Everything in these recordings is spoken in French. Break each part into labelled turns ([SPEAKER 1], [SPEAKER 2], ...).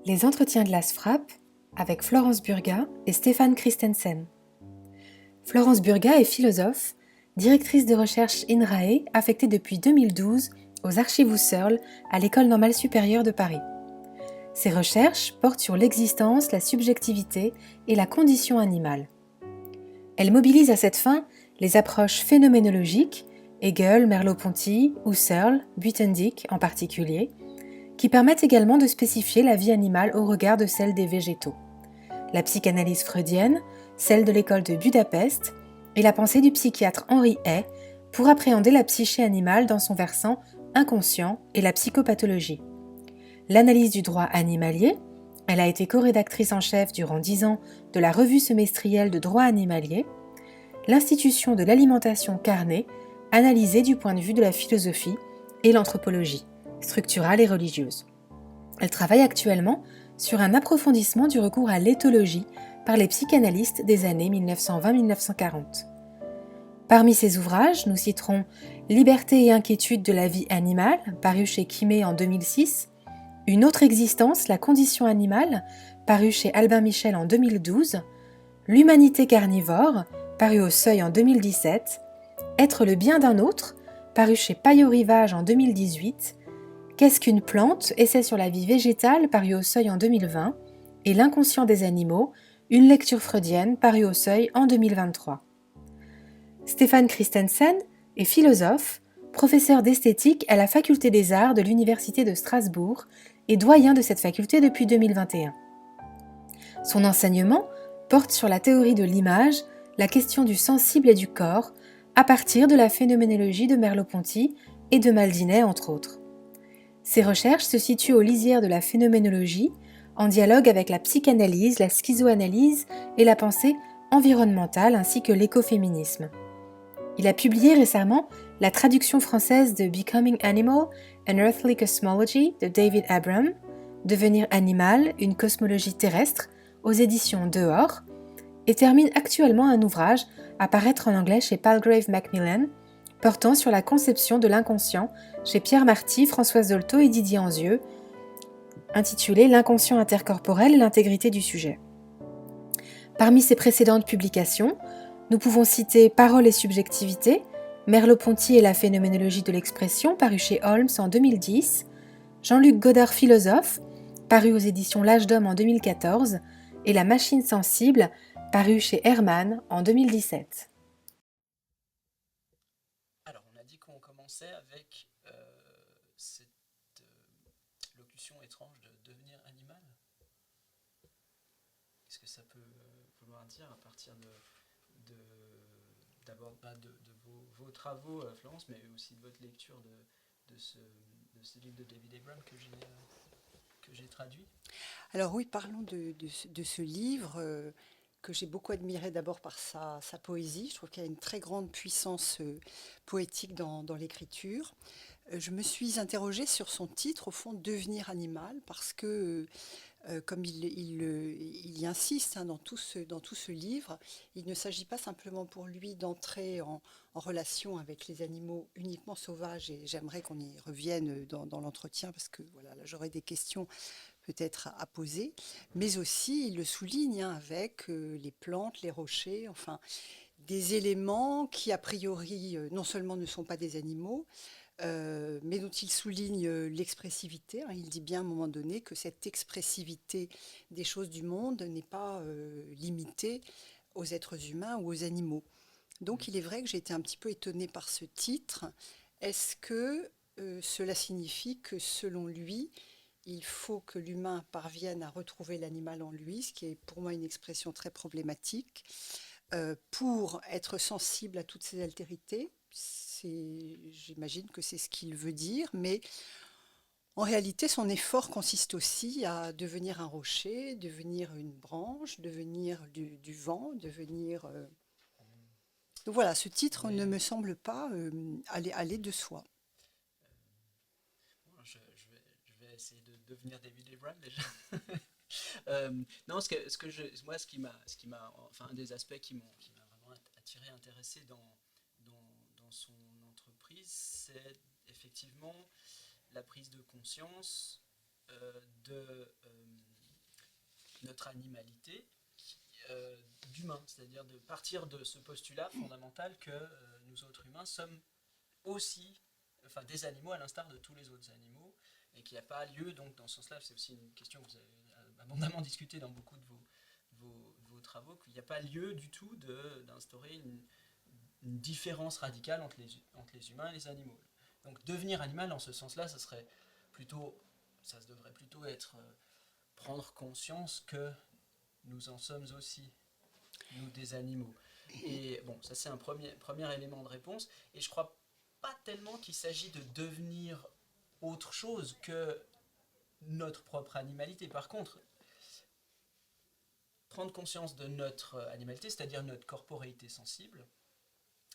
[SPEAKER 1] Les entretiens de la SFRAP avec Florence Burga et Stéphane Christensen. Florence Burga est philosophe, directrice de recherche INRAE affectée depuis 2012 aux Archives Husserl à l'École normale supérieure de Paris. Ses recherches portent sur l'existence, la subjectivité et la condition animale. Elle mobilise à cette fin les approches phénoménologiques, Hegel, Merleau-Ponty, Husserl, Buitendik en particulier, qui permettent également de spécifier la vie animale au regard de celle des végétaux. La psychanalyse freudienne, celle de l'école de Budapest et la pensée du psychiatre Henri Hay pour appréhender la psyché animale dans son versant inconscient et la psychopathologie. L'analyse du droit animalier, elle a été co-rédactrice en chef durant 10 ans de la revue semestrielle de droit animalier, l'institution de l'alimentation carnée, analysée du point de vue de la philosophie et l'anthropologie, structurale et religieuse. Elle travaille actuellement sur un approfondissement du recours à l'éthologie par les psychanalystes des années 1920-1940. Parmi ses ouvrages, nous citerons Liberté et inquiétude de la vie animale, paru chez Quimet en 2006, Une autre existence, la condition animale, paru chez Albin Michel en 2012, L'humanité carnivore, paru au Seuil en 2017, Être le bien d'un autre, paru chez Payot-Rivage en 2018, Qu'est-ce qu'une plante, essai sur la vie végétale, paru au Seuil en 2020, et L'inconscient des animaux, une lecture freudienne, paru au Seuil en 2023. Stéphane Christensen est philosophe, professeur d'esthétique à la Faculté des Arts de l'Université de Strasbourg et doyen de cette faculté depuis 2021. Son enseignement porte sur la théorie de l'image, la question du sensible et du corps, à partir de la phénoménologie de Merleau-Ponty et de Maldinet, entre autres. Ses recherches se situent aux lisières de la phénoménologie, en dialogue avec la psychanalyse, la schizoanalyse et la pensée environnementale ainsi que l'écoféminisme. Il a publié récemment la traduction française de Becoming Animal, An Earthly Cosmology de David Abram, Devenir animal, une cosmologie terrestre, aux éditions Dehors, et termine actuellement un ouvrage à paraître en anglais chez Palgrave Macmillan, portant sur la conception de l'inconscient chez Pierre Marty, Françoise Dolto et Didier Anzieux, intitulé L'inconscient intercorporel et l'intégrité du sujet. Parmi ses précédentes publications, nous pouvons citer Parole et subjectivité, Merleau-Ponty et la phénoménologie de l'expression, paru chez Holmes en 2010, Jean-Luc Godard philosophe, paru aux éditions L'Âge d'Homme en 2014, et La machine sensible, paru chez Hermann en 2017.
[SPEAKER 2] Alors, on a dit qu'on commençait avec cette locution étrange de devenir animal. Qu'est-ce que ça peut vouloir dire à partir d'abord de vos travaux, Florence, mais aussi de votre lecture de ce livre de David Abram que j'ai traduit?
[SPEAKER 3] Alors oui, parlons de ce livre que j'ai beaucoup admiré d'abord par sa poésie. Je trouve qu'il y a une très grande puissance poétique dans l'écriture. Je me suis interrogée sur son titre, au fond, Devenir animal, parce que, comme il y insiste hein, dans tout ce livre, il ne s'agit pas simplement pour lui d'entrer en relation avec les animaux uniquement sauvages, et j'aimerais qu'on y revienne dans l'entretien, parce que voilà, là j'aurais des questions peut-être à poser, mais aussi, il le souligne hein, avec les plantes, les rochers, enfin, des éléments qui, a priori, non seulement ne sont pas des animaux, mais dont il souligne l'expressivité. Hein. Il dit bien à un moment donné que cette expressivité des choses du monde n'est pas limitée aux êtres humains ou aux animaux. Donc il est vrai que j'ai été un petit peu étonnée par ce titre. Est-ce que cela signifie que selon lui, il faut que l'humain parvienne à retrouver l'animal en lui, ce qui est pour moi une expression très problématique, pour être sensible à toutes ces altérités? J'imagine que c'est ce qu'il veut dire, mais en réalité, son effort consiste aussi à devenir un rocher, devenir une branche, devenir du vent, devenir... Donc voilà, ce titre
[SPEAKER 2] Oui.
[SPEAKER 3] ne me semble pas aller de soi.
[SPEAKER 2] Bon, je vais essayer de devenir David Abram déjà. Non, moi, enfin, un des aspects qui m'a vraiment attiré, intéressé dans son entreprise, c'est effectivement la prise de conscience de notre animalité d'humain, c'est-à-dire de partir de ce postulat fondamental que nous autres humains sommes aussi des animaux à l'instar de tous les autres animaux, et qu'il n'y a pas lieu, donc dans ce sens-là, c'est aussi une question que vous avez abondamment discutée dans beaucoup de vos travaux, qu'il n'y a pas lieu du tout d'instaurer une différence radicale entre les humains et les animaux. Donc devenir animal en ce sens-là, ça devrait plutôt être prendre conscience que nous en sommes aussi, nous des animaux. Et bon, ça c'est un premier élément de réponse, et je crois pas tellement qu'il s'agit de devenir autre chose que notre propre animalité. Par contre, prendre conscience de notre animalité, c'est-à-dire notre corporéité sensible,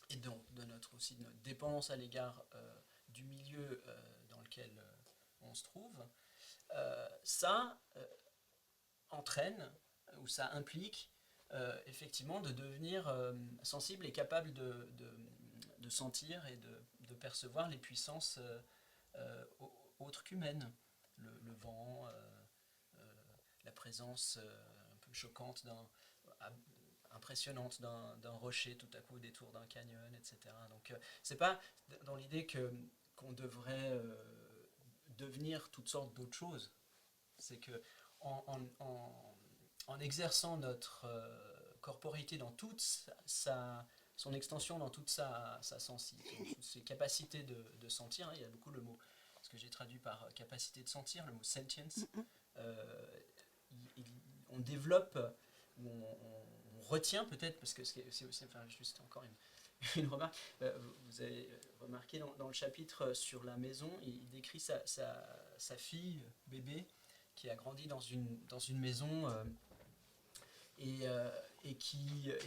[SPEAKER 2] et donc aussi de notre dépendance à l'égard du milieu dans lequel on se trouve, ça entraîne, ou ça implique effectivement de devenir sensible et capable de sentir et de percevoir les puissances autres qu'humaines. Le vent, la présence un peu choquante impressionnante d'un rocher tout à coup au détour d'un canyon, etc. Donc c'est pas dans l'idée qu'on devrait devenir toutes sortes d'autres choses. C'est que en exerçant notre corporéité dans toute son extension, dans toute sa ses capacités de sentir, hein, il y a beaucoup le mot, ce que j'ai traduit par capacité de sentir, le mot sentience, on développe, ou on retient peut-être, parce que c'est aussi, juste encore une remarque, vous avez remarqué dans le chapitre sur la maison, il décrit sa fille, bébé, qui a grandi dans une maison, et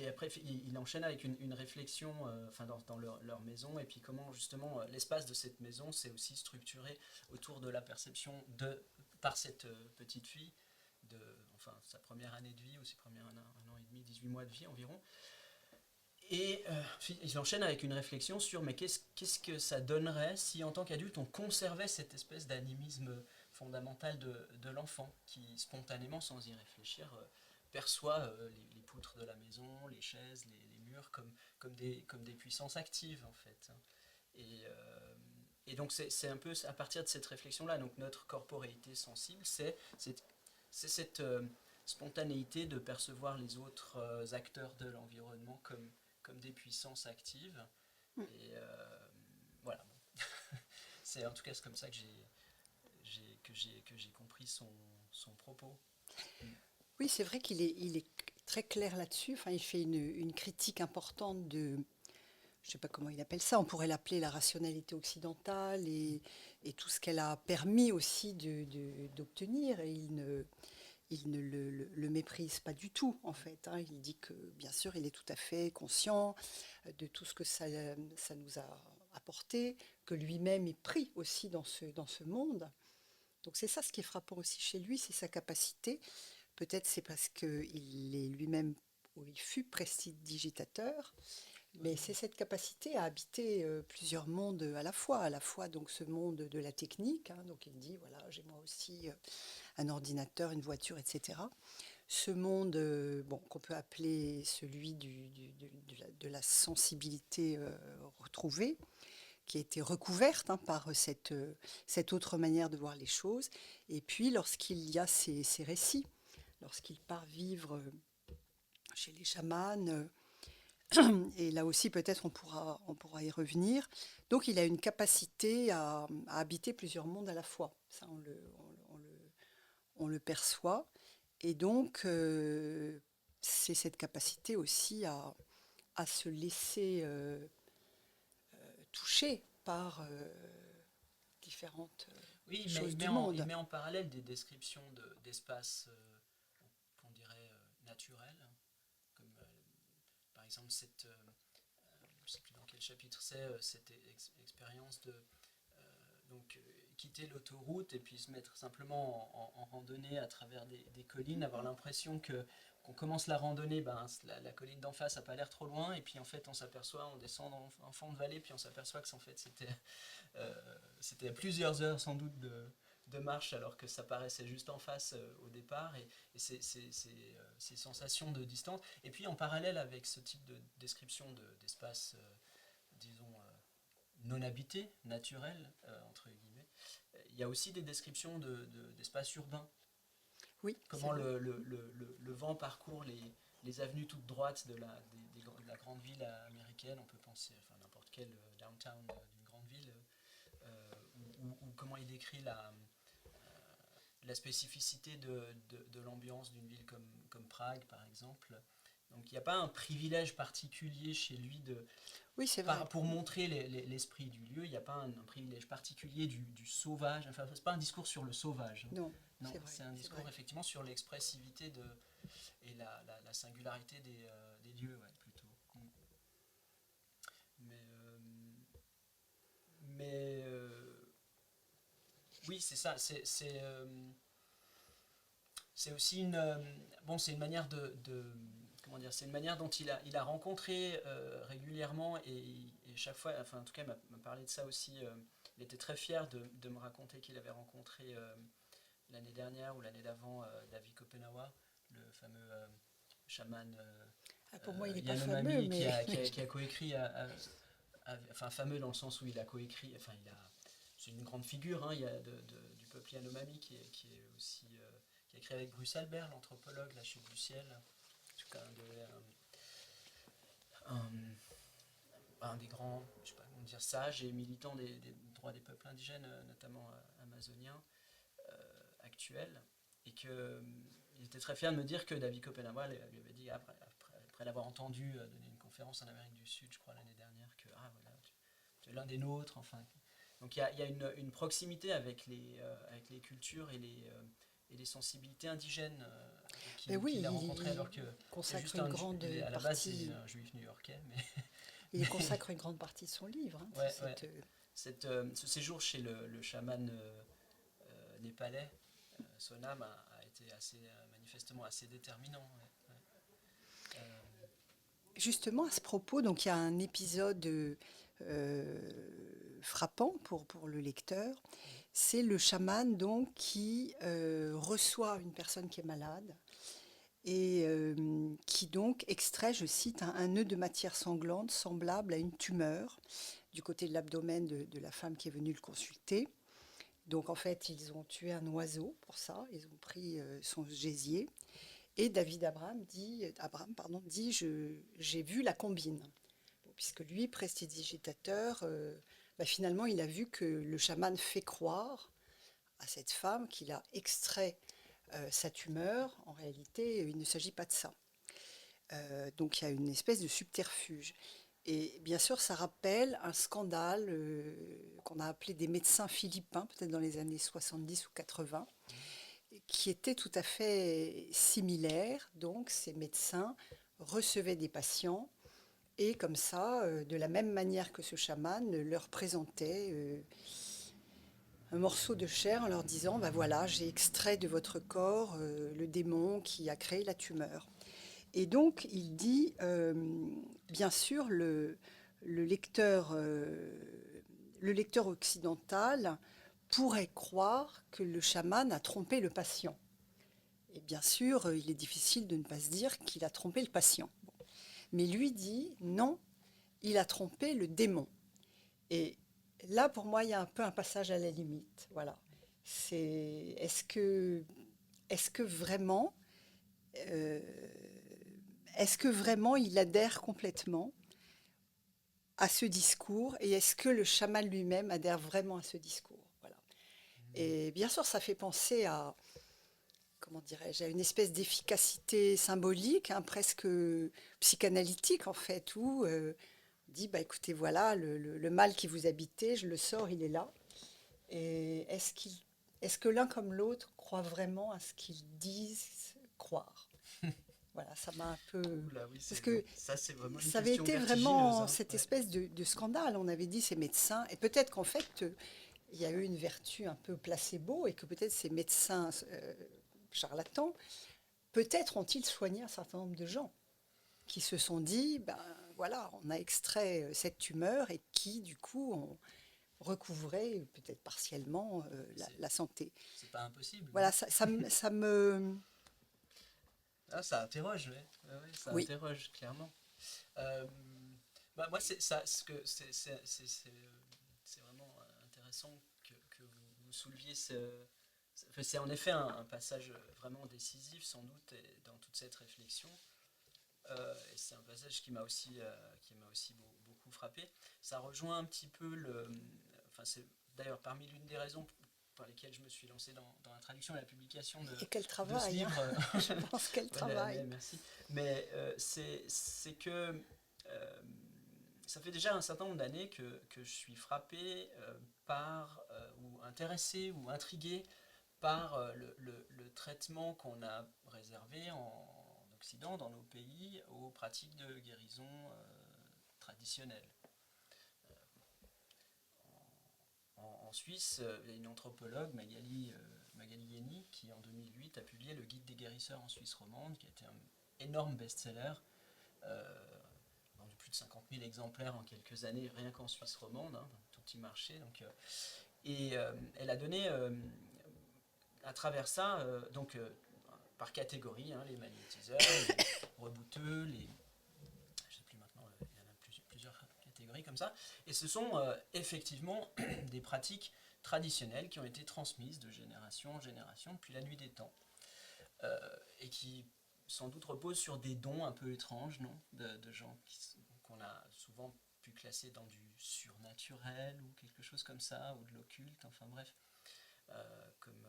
[SPEAKER 2] après il enchaîne avec une réflexion dans leur maison, et puis comment justement l'espace de cette maison s'est aussi structuré autour de la perception par cette petite fille de sa première année de vie, ou ses premiers un an et demi, 18 mois de vie environ. Et il enchaîne avec une réflexion sur mais qu'est-ce que ça donnerait si en tant qu'adulte on conservait cette espèce d'animisme fondamental de l'enfant, qui spontanément, sans y réfléchir, perçoit les poutres de la maison, les chaises, les murs comme des puissances actives en fait. Et donc c'est un peu à partir de cette réflexion-là, donc notre corporéité sensible, c'est cette spontanéité de percevoir les autres acteurs de l'environnement comme des puissances actives. Et voilà. C'est en tout cas c'est comme ça que j'ai compris son propos.
[SPEAKER 3] Oui, c'est vrai qu'il est très clair là-dessus. Enfin, il fait une critique importante de, je ne sais pas comment il appelle ça, on pourrait l'appeler la rationalité occidentale et tout ce qu'elle a permis aussi d'obtenir. Et il ne le méprise pas du tout, en fait. Hein. Il dit que, bien sûr, il est tout à fait conscient de tout ce que ça nous a apporté, que lui-même est pris aussi dans ce monde. Donc c'est ça ce qui est frappant aussi chez lui, c'est sa capacité. Peut-être c'est parce qu'il est lui-même, ou il fut prestidigitateur, mais c'est cette capacité à habiter plusieurs mondes à la fois donc ce monde de la technique, hein, donc il dit, voilà, j'ai moi aussi un ordinateur, une voiture, etc. Ce monde qu'on peut appeler celui de la sensibilité retrouvée, qui a été recouverte par cette autre manière de voir les choses. Et puis lorsqu'il y a ces récits, lorsqu'il part vivre chez les chamans, et là aussi peut-être on pourra y revenir. Donc il a une capacité à habiter plusieurs mondes à la fois. Ça on le perçoit. Et donc c'est cette capacité aussi à se laisser toucher par différentes
[SPEAKER 2] Oui,
[SPEAKER 3] choses du monde.
[SPEAKER 2] il met en parallèle des descriptions d'espaces qu'on dirait naturels, comme par exemple je ne sais plus dans quel chapitre c'est, cette expérience de quitter l'autoroute et puis se mettre simplement en randonnée à travers des collines, avoir l'impression qu'on commence la randonnée, la colline d'en face n'a pas l'air trop loin, et puis en fait on s'aperçoit, on descend en fond de vallée, puis on s'aperçoit que en fait c'était plusieurs heures sans doute de marche alors que ça paraissait juste en face au départ, et ces sensations de distance. Et puis en parallèle avec ce type de description d'espace, disons, non habité, naturel, entre guillemets, il y a aussi des descriptions d'espaces urbains.
[SPEAKER 3] Oui,
[SPEAKER 2] Comment
[SPEAKER 3] c'est vrai.
[SPEAKER 2] le vent parcourt les avenues toutes droites de la grande ville américaine. On peut penser, enfin, n'importe quel downtown d'une grande ville, ou comment il décrit la spécificité de l'ambiance d'une ville comme Prague, par exemple. Donc il n'y a pas un privilège particulier chez lui
[SPEAKER 3] Oui, c'est vrai.
[SPEAKER 2] pour montrer l'esprit du lieu. Il n'y a pas un privilège particulier du sauvage. Enfin, c'est pas un discours sur le sauvage.
[SPEAKER 3] Non,
[SPEAKER 2] Non,
[SPEAKER 3] c'est vrai.
[SPEAKER 2] c'est un
[SPEAKER 3] C'est
[SPEAKER 2] discours
[SPEAKER 3] vrai.
[SPEAKER 2] effectivement sur l'expressivité et la singularité des lieux, ouais, plutôt. Mais, mais oui, c'est ça. C'est aussi bon, c'est une manière comment dire, c'est une manière dont il a rencontré régulièrement, et chaque fois, enfin en tout cas, il m'a parlé de ça aussi. Il était très fier de me raconter qu'il avait rencontré l'année dernière ou l'année d'avant David Kopenawa, le fameux chaman
[SPEAKER 3] Ah, pour moi, il n'est pas fameux,
[SPEAKER 2] Yanomami,
[SPEAKER 3] mais,
[SPEAKER 2] qui a coécrit, enfin fameux dans le sens où il a coécrit, enfin c'est une grande figure, hein, il y a du peuple Yanomami qui est aussi qui a écrit avec Bruce Albert, l'anthropologue, La Chute du ciel, en tout cas un des grands, je sais pas comment dire, sages et militants des droits des peuples indigènes, notamment amazoniens, actuels, et que il était très fier de me dire que David Kopenawa lui avait dit, après l'avoir entendu donner une conférence en Amérique du Sud, je crois l'année dernière, que voilà, tu es l'un des nôtres, enfin. Donc il y a une proximité avec les cultures et les sensibilités indigènes
[SPEAKER 3] mais oui,
[SPEAKER 2] qu'il a rencontrées, alors que
[SPEAKER 3] il
[SPEAKER 2] c'est
[SPEAKER 3] consacre
[SPEAKER 2] juste
[SPEAKER 3] une grande
[SPEAKER 2] à la base c'est
[SPEAKER 3] partie.
[SPEAKER 2] un juif new-yorkais,
[SPEAKER 3] Il
[SPEAKER 2] mais
[SPEAKER 3] consacre une grande partie de son livre. Hein,
[SPEAKER 2] ouais, ouais. Ce séjour chez le chaman népalais, Sonam, a été manifestement assez déterminant. Ouais, ouais.
[SPEAKER 3] Justement, à ce propos, donc il y a un épisode frappant pour le lecteur. C'est le chaman donc qui reçoit une personne qui est malade et qui donc extrait, je cite, un nœud de matière sanglante semblable à une tumeur du côté de l'abdomen de la femme qui est venue le consulter. Donc en fait, ils ont tué un oiseau pour ça, ils ont pris son gésier. Et David Abraham dit j'ai vu la combine. Bon, puisque lui, prestidigitateur, finalement, il a vu que le chaman fait croire à cette femme qu'il a extrait sa tumeur. En réalité, il ne s'agit pas de ça. Donc il y a une espèce de subterfuge. Et bien sûr, ça rappelle un scandale qu'on a appelé des médecins philippins, peut-être dans les années 70 ou 80, qui était tout à fait similaire. Donc ces médecins recevaient des patients et comme ça, de la même manière que ce chaman leur présentait un morceau de chair en leur disant, bah voilà, j'ai extrait de votre corps le démon qui a créé la tumeur. Et donc il dit, bien sûr, le lecteur occidental pourrait croire que le chaman a trompé le patient. Et bien sûr, il est difficile de ne pas se dire qu'il a trompé le patient. Bon. Mais lui dit non, il a trompé le démon. Et là, pour moi, il y a un peu un passage à la limite. Voilà. C'est est-ce que vraiment, euh, est-ce que vraiment il adhère complètement à ce discours et est-ce que le chaman lui-même adhère vraiment à ce discours? Voilà. Et bien sûr, ça fait penser à comment dirais-je, à une espèce d'efficacité symbolique, hein, presque psychanalytique en fait, où on dit, bah, écoutez, voilà, le mal qui vous habitait, je le sors, il est là. Et est-ce que l'un comme l'autre croit vraiment à ce qu'ils disent croire? Voilà, ça m'a un peu...
[SPEAKER 2] Oula, oui,
[SPEAKER 3] Parce que
[SPEAKER 2] ça c'est vraiment une
[SPEAKER 3] ça avait
[SPEAKER 2] question
[SPEAKER 3] été
[SPEAKER 2] vertigineuse,
[SPEAKER 3] vraiment
[SPEAKER 2] hein,
[SPEAKER 3] cette
[SPEAKER 2] ouais.
[SPEAKER 3] espèce de scandale. On avait dit ces médecins, et peut-être qu'en fait, il y a eu une vertu un peu placebo, et que peut-être ces médecins charlatans peut-être ont-ils soigné un certain nombre de gens qui se sont dit, ben voilà, on a extrait cette tumeur et qui, du coup, recouvrer, peut-être partiellement, la santé.
[SPEAKER 2] C'est pas impossible.
[SPEAKER 3] Voilà, ça me...
[SPEAKER 2] Ah, ça interroge, ça
[SPEAKER 3] Oui,
[SPEAKER 2] interroge clairement. Euh, moi, c'est ça, c'est vraiment intéressant que vous souleviez c'est en effet un passage vraiment décisif, sans doute, dans toute cette réflexion. Et c'est un passage qui m'a aussi beaucoup frappé. Ça rejoint un petit peu enfin, c'est d'ailleurs parmi l'une des raisons par lesquelles je me suis lancé dans la traduction et la publication
[SPEAKER 3] et quel
[SPEAKER 2] de ce
[SPEAKER 3] travail, hein.
[SPEAKER 2] livre.
[SPEAKER 3] Je pense quel travail.
[SPEAKER 2] Merci. Mais c'est que ça fait déjà un certain nombre d'années que je suis frappé ou intéressé ou intrigué par le traitement qu'on a réservé en Occident, dans nos pays, aux pratiques de guérison traditionnelles. En Suisse, il y a une anthropologue, Magali Yeni, qui en 2008 a publié le Guide des guérisseurs en Suisse romande, qui a été un énorme best-seller, vendu plus de 50 000 exemplaires en quelques années, rien qu'en Suisse romande, hein, un tout petit marché. Elle a donné à travers ça, par catégorie, hein, les magnétiseurs, les rebouteux, je ne sais plus maintenant, il y en a plusieurs catégories comme ça. Et ce sont effectivement des pratiques traditionnelles qui ont été transmises de génération en génération depuis la nuit des temps. Et qui sans doute reposent sur des dons un peu étranges, non, de gens qu'on a souvent pu classer dans du surnaturel ou quelque chose comme ça, ou de l'occulte, enfin bref. Comme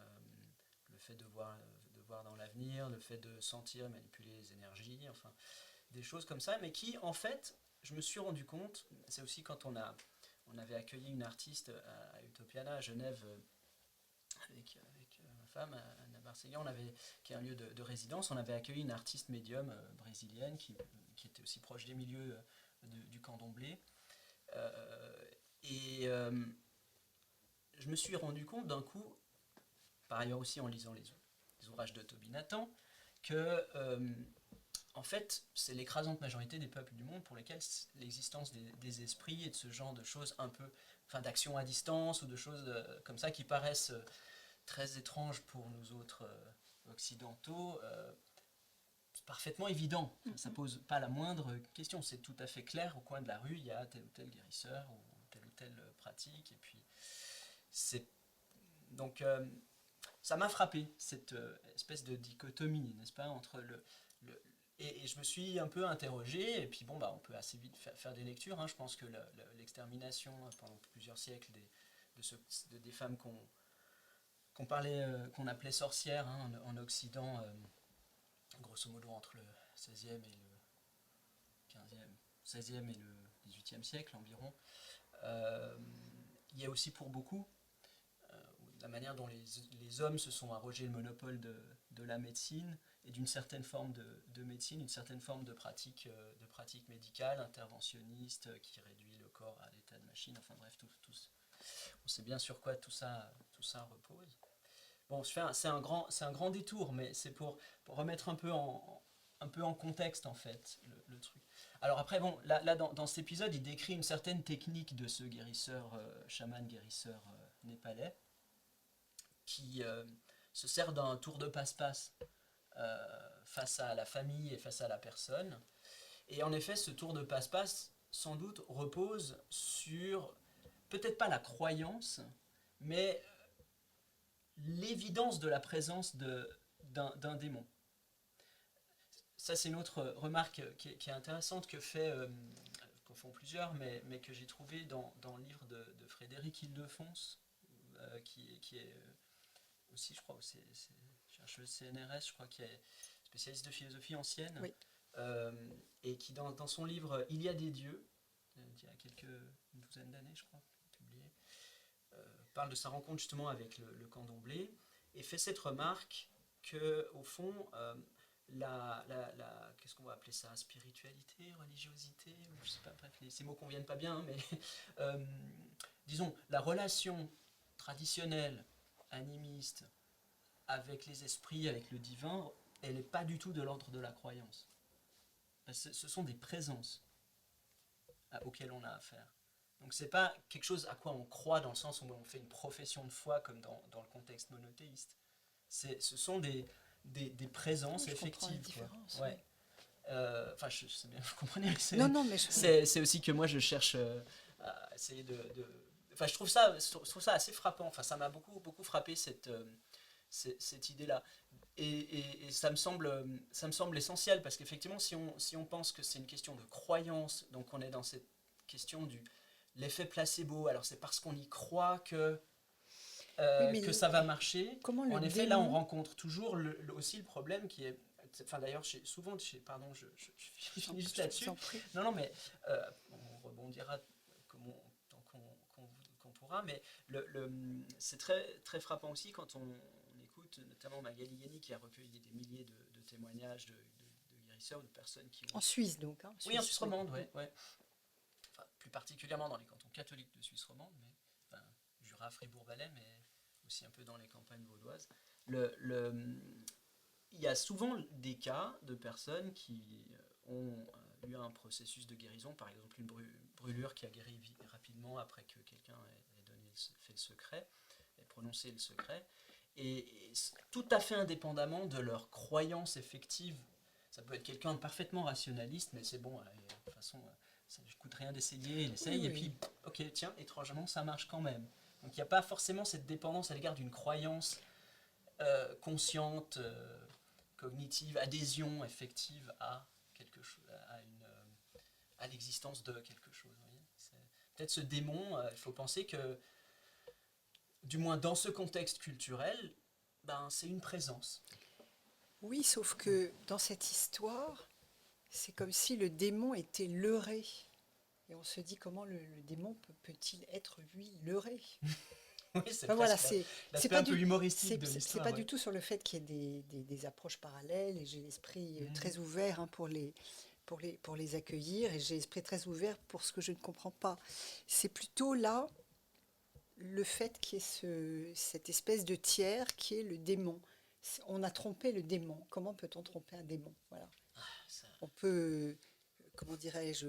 [SPEAKER 2] le fait de voir dans l'avenir, le fait de sentir, manipuler les énergies, enfin des choses comme ça, mais qui en fait, je me suis rendu compte, c'est aussi quand on avait accueilli une artiste à Utopiana à Genève avec ma femme, Anna Barceglia, qui est un lieu de résidence, on avait accueilli une artiste médium brésilienne qui était aussi proche des milieux du candomblé. Et je me suis rendu compte d'un coup, par ailleurs aussi en lisant les ouvrages de Toby Nathan, que en fait, c'est l'écrasante majorité des peuples du monde pour lesquels l'existence des esprits et de ce genre de choses un peu, enfin d'actions à distance ou de choses comme ça qui paraissent très étranges pour nous autres occidentaux, c'est parfaitement évident. Ça pose pas la moindre question. C'est tout à fait clair. Au coin de la rue, il y a tel ou tel guérisseur ou telle pratique. Et puis, c'est donc ça m'a frappé cette espèce de dichotomie, n'est-ce pas, entre et je me suis un peu interrogé, et puis bon, on peut assez vite faire des lectures, hein. Je pense que l'extermination pendant plusieurs siècles des femmes qu'on appelait sorcières, hein, en Occident, grosso modo entre le 16e et le 15e, 16e et le 18e siècle environ, il y a aussi pour beaucoup la manière dont les hommes se sont arrogés le monopole de la médecine et d'une certaine forme de médecine, une certaine forme de pratique médicale, interventionniste, qui réduit le corps à l'état de machine, enfin bref, on sait bien sur quoi tout ça repose. Bon, c'est un grand détour, mais c'est pour remettre un peu en contexte, en fait, le truc. Alors après, bon, là dans cet épisode, il décrit une certaine technique de ce guérisseur, chaman guérisseur népalais, qui se sert d'un tour de passe-passe face à la famille et face à la personne. Et en effet, ce tour de passe-passe, sans doute, repose sur, peut-être pas la croyance, mais l'évidence de la présence d'un démon. Ça, c'est une autre remarque qui est intéressante qu'en font plusieurs, mais que j'ai trouvé dans le livre de Frédéric Ildefonse, qui est aussi, je crois, chercheuse CNRS, je crois, qui est spécialiste de philosophie ancienne,
[SPEAKER 3] Oui.
[SPEAKER 2] Et qui, dans son livre Il y a des dieux, il y a une douzaine d'années, je crois, publié, parle de sa rencontre justement avec le candomblé, et fait cette remarque que, au fond, qu'est-ce qu'on va appeler ça, spiritualité, religiosité, je sais pas, bref, ces mots conviennent pas bien, mais disons, la relation traditionnelle, animiste, avec les esprits, avec le divin, elle n'est pas du tout de l'ordre de la croyance. Ce sont des présences auxquelles on a affaire. Donc c'est pas quelque chose à quoi on croit dans le sens où on fait une profession de foi comme dans le contexte monothéiste. Ce sont des présences
[SPEAKER 3] Je comprends la
[SPEAKER 2] effectives, quoi.
[SPEAKER 3] différence.
[SPEAKER 2] Ouais. Enfin, je sais bien, vous comprenez, mais
[SPEAKER 3] Non, non, mais
[SPEAKER 2] c'est aussi que moi je cherche à essayer Enfin, je trouve ça assez frappant. Enfin, ça m'a beaucoup frappé cette idée-là. Et ça me semble essentiel parce qu'effectivement, si on pense que c'est une question de croyance, donc on est dans cette question du l'effet placebo. Alors c'est parce qu'on y croit
[SPEAKER 3] oui, mais
[SPEAKER 2] que ça va marcher.
[SPEAKER 3] comment le
[SPEAKER 2] En effet, là, on
[SPEAKER 3] démon...
[SPEAKER 2] rencontre toujours aussi le problème qui est. Enfin, d'ailleurs, pardon, je finis juste là-dessus. Non, non, mais on rebondira tant qu'on pourra. Mais c'est très frappant aussi quand on écoute notamment Magali Yenny qui a recueilli des milliers de témoignages de guérisseurs, de personnes qui ont.
[SPEAKER 3] En Suisse, donc. Hein,
[SPEAKER 2] Oui, en Suisse romande, oui. Ouais. Enfin, plus particulièrement dans les cantons catholiques de Suisse romande, mais enfin, Jura, Fribourg-Valais, mais aussi un peu dans les campagnes vaudoises. Il y a souvent des cas de personnes qui ont eu un processus de guérison, par exemple une brûlure qui a guéri rapidement après que quelqu'un fait le secret, ait prononcé le secret, et tout à fait indépendamment de leur croyance effective. Ça peut être quelqu'un de parfaitement rationaliste, mais c'est bon, de toute façon, ça ne coûte rien d'essayer, il essaye, oui. Et puis, ok, tiens, étrangement, ça marche quand même. Donc il n'y a pas forcément cette dépendance à l'égard d'une croyance consciente, cognitive, adhésion effective à quelque chose, à l'existence de quelque chose. Peut-être ce démon, il faut penser que, du moins dans ce contexte culturel, ben, c'est une présence.
[SPEAKER 3] Oui, sauf que dans cette histoire, c'est comme si le démon était leurré. Et on se dit comment le démon peut-il être, lui, leurré.
[SPEAKER 2] Oui, c'est
[SPEAKER 3] voilà,
[SPEAKER 2] l'aspect un peu humoristique de l'histoire.
[SPEAKER 3] C'est pas du tout sur le fait qu'il y ait des approches parallèles, et j'ai l'esprit très ouvert hein, pour les accueillir, et j'ai l'esprit très ouvert pour ce que je ne comprends pas. C'est plutôt là le fait qu'il y ait cette espèce de tiers qui est le démon. On a trompé le démon. Comment peut-on tromper un démon? Voilà. On peut, comment dirais-je,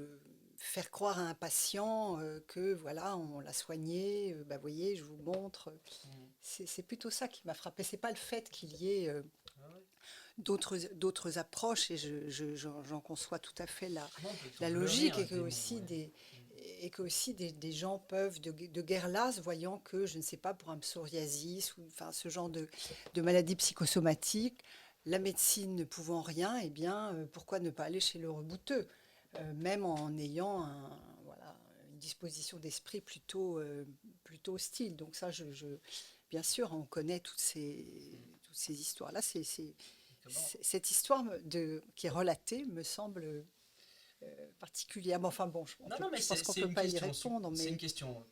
[SPEAKER 3] faire croire à un patient que voilà, on l'a soigné. Bah, voyez, je vous montre. C'est plutôt ça qui m'a frappé. C'est pas le fait qu'il y ait d'autres approches, et j'en conçois tout à fait la logique, et que aussi des gens peuvent de guerre lasse, voyant que, je ne sais pas, pour un psoriasis ou enfin ce genre de maladie psychosomatique, la médecine ne pouvant rien, eh bien pourquoi ne pas aller chez le rebouteux, même en ayant une disposition d'esprit plutôt hostile. Donc ça, bien sûr, on connaît toutes ces histoires-là. Cette histoire qui est relatée me semble particulièrement. Enfin bon, je pense qu'on ne peut pas y répondre.
[SPEAKER 2] C'est une question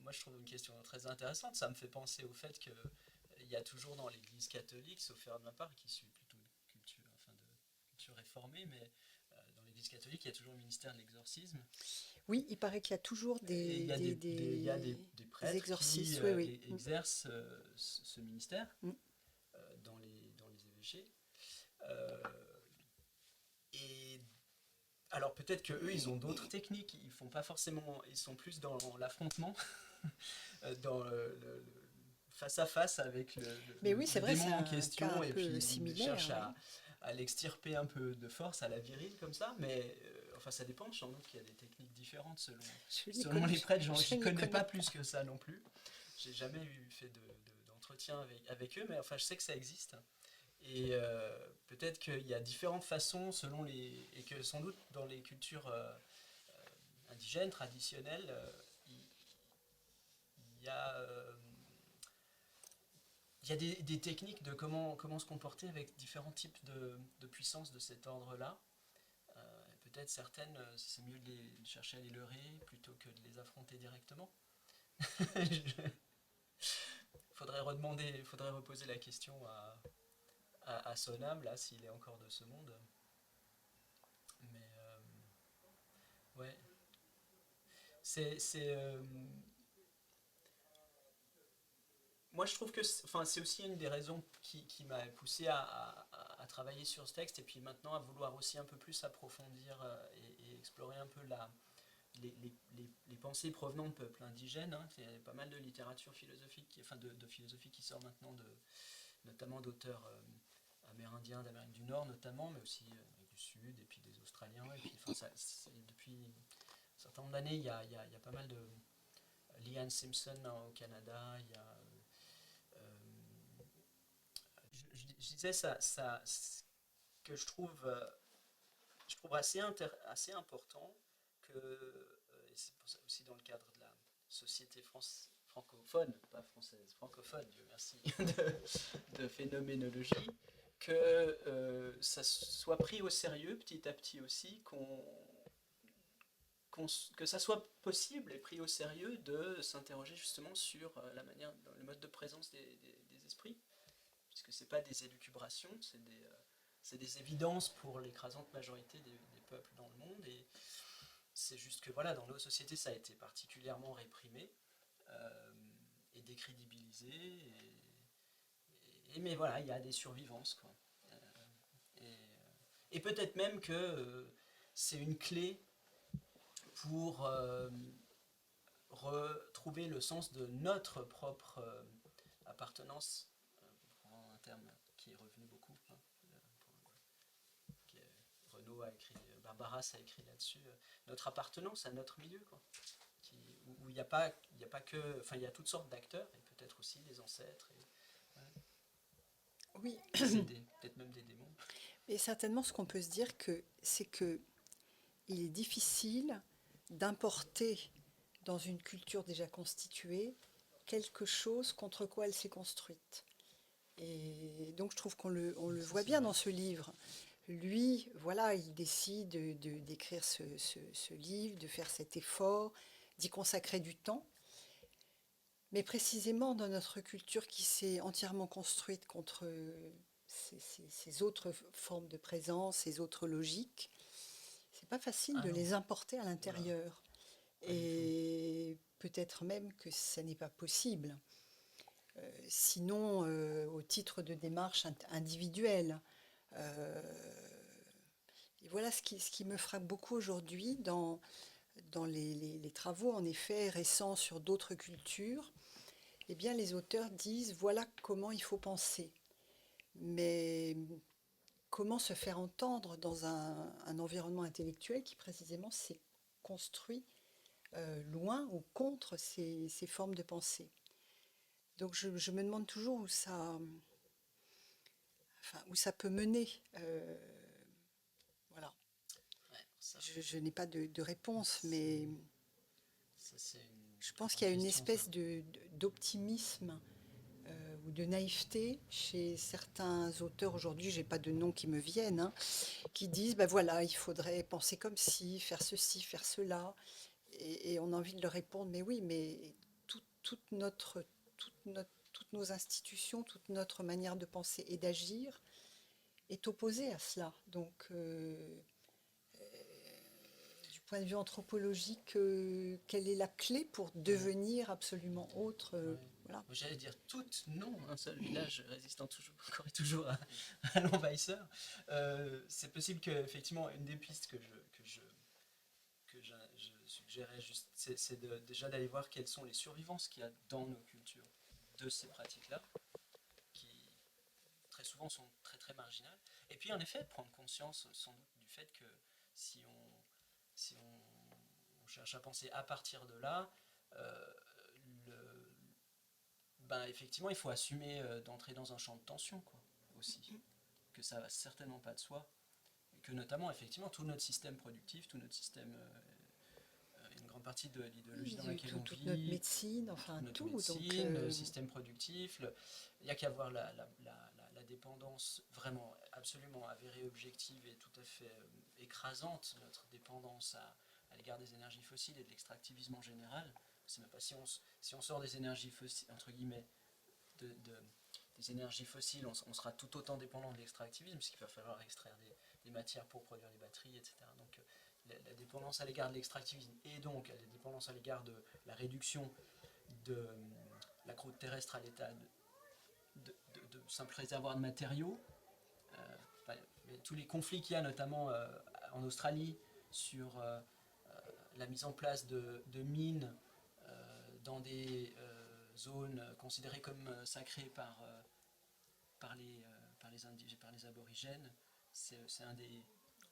[SPEAKER 2] moi je trouve une question très intéressante. Ça me fait penser au fait qu'il y a toujours dans l'Église catholique, sauf erreur de ma part, qui suit plutôt de culture réformée, mais dans l'Église catholique, il y a toujours le ministère de l'exorcisme.
[SPEAKER 3] Oui, il paraît qu'il y a toujours
[SPEAKER 2] il y a des prêtres
[SPEAKER 3] exorcistes,
[SPEAKER 2] qui exercent ce ministère dans les évêchés. Et alors peut-être que eux, ils ont d'autres techniques. Ils font pas forcément. Ils sont plus dans l'affrontement, dans le face à face avec le démon en question, et puis ils cherchent à l'extirper un peu de force, à la virile comme ça. Mais enfin, ça dépend. Sans doute qu'il y a des techniques différentes selon les prêtres. Je ne connais pas plus que ça non plus. J'ai jamais fait d'entretien avec eux, mais enfin, je sais que ça existe. Et peut-être qu'il y a différentes façons et que sans doute dans les cultures indigènes, traditionnelles, il y a des techniques de comment se comporter avec différents types de puissances de cet ordre-là. Peut-être certaines, c'est mieux de chercher à les leurrer plutôt que de les affronter directement. Faudrait reposer la question à son âme, là, s'il est encore de ce monde. Mais ouais, moi je trouve que c'est aussi une des raisons qui m'a poussé à travailler sur ce texte, et puis maintenant à vouloir aussi un peu plus approfondir et explorer un peu les pensées provenant de peuples indigènes. Hein. Il y a pas mal de littérature philosophique, enfin de philosophie qui sort maintenant, notamment d'auteurs amérindiens d'Amérique du Nord notamment, mais aussi d'Amérique du Sud et puis des Australiens. Et puis, depuis un certain nombre d'années, il y a pas mal de... Leanne Simpson au Canada, il y a... je disais ça que je trouve assez important que, et c'est pour ça aussi dans le cadre de la société francophone, pas française, francophone, Dieu merci, de phénoménologie, que ça soit pris au sérieux petit à petit aussi, que ça soit possible et pris au sérieux de s'interroger justement sur la manière, le mode de présence des esprits, puisque c'est pas des élucubrations, c'est des évidences pour l'écrasante majorité des peuples dans le monde, et c'est juste que voilà, dans nos sociétés, ça a été particulièrement réprimé et décrédibilisé, mais voilà, il y a des survivances, quoi. Et peut-être même que c'est une clé pour retrouver le sens de notre propre appartenance, pour un terme qui est revenu beaucoup, hein, Renaud a écrit, Barbaras a écrit là-dessus, notre appartenance à notre milieu, quoi, où il n'y a pas que, enfin il y a toutes sortes d'acteurs, et peut-être aussi des ancêtres, et,
[SPEAKER 3] Oui,
[SPEAKER 2] peut-être même des démons.
[SPEAKER 3] et certainement ce qu'on peut se dire, c'est que il est difficile d'importer dans une culture déjà constituée quelque chose contre quoi elle s'est construite. Et donc je trouve on le voit bien dans ce livre. Lui, voilà, il décide d'écrire ce livre, de faire cet effort, d'y consacrer du temps. Mais précisément dans notre culture qui s'est entièrement construite contre ces autres formes de présence, ces autres logiques, c'est pas facile de
[SPEAKER 2] Non,
[SPEAKER 3] les importer à
[SPEAKER 2] voilà,
[SPEAKER 3] l'intérieur.
[SPEAKER 2] pas du tout.
[SPEAKER 3] Et peut-être même que ça n'est pas possible. Sinon, au titre de démarche individuelle. Et voilà ce qui me frappe beaucoup aujourd'hui dans les travaux, en effet, récents sur d'autres cultures. Eh bien, les auteurs disent, voilà comment il faut penser. Mais comment se faire entendre dans un environnement intellectuel qui, précisément, s'est construit loin ou contre ces formes de pensée. Donc, je me demande toujours où ça peut mener. Voilà.
[SPEAKER 2] Ouais, ça,
[SPEAKER 3] Je n'ai pas de réponse, mais
[SPEAKER 2] c'est une
[SPEAKER 3] je
[SPEAKER 2] très
[SPEAKER 3] pense
[SPEAKER 2] bonne
[SPEAKER 3] qu'il y a une
[SPEAKER 2] question, ça.
[SPEAKER 3] espèce d'optimisme ou de naïveté chez certains auteurs aujourd'hui, j'ai pas de noms qui me viennent, hein, qui disent, ben voilà, il faudrait penser comme ci, faire ceci, faire cela. Et on a envie de leur répondre, mais oui, mais toutes nos institutions, toute notre manière de penser et d'agir est opposée à cela. Donc, du point de vue anthropologique, quelle est la clé pour devenir absolument autre
[SPEAKER 2] Ouais.
[SPEAKER 3] voilà.
[SPEAKER 2] J'allais dire toutes, non, un seul village résistant toujours, encore et toujours à l'envahisseur. C'est possible qu'effectivement, une des pistes je suggérais juste, c'est déjà d'aller voir quelles sont les survivances qu'il y a dans nos cultures de ces pratiques-là, qui très souvent sont très très marginales. Et puis en effet, prendre conscience sans doute du fait que si on cherche à penser à partir de là, le, ben effectivement, il faut assumer d'entrer dans un champ de tension, quoi, aussi. Que ça va certainement pas de soi. Et que notamment, effectivement, tout notre système productif, tout notre système, une grande partie de l'idéologie dans laquelle on
[SPEAKER 3] Toute notre
[SPEAKER 2] vit,
[SPEAKER 3] médecine,
[SPEAKER 2] toute
[SPEAKER 3] enfin
[SPEAKER 2] notre
[SPEAKER 3] tout. Donc,
[SPEAKER 2] médecine, le système productif, il n'y a qu'à voir la dépendance vraiment absolument avérée, objective et tout à fait écrasante, notre dépendance à l'égard des énergies fossiles et de l'extractivisme en général. C'est même pas si on sort des énergies fossiles, entre guillemets, des énergies fossiles, on sera tout autant dépendant de l'extractivisme, puisqu'il va falloir extraire des matières pour produire les batteries, etc. Donc la dépendance à l'égard de l'extractivisme et donc la dépendance à l'égard de la réduction de la croûte terrestre à l'état de simple réservoir de matériaux, tous les conflits qu'il y a notamment en Australie sur la mise en place de mines dans des zones considérées comme sacrées par les aborigènes, c'est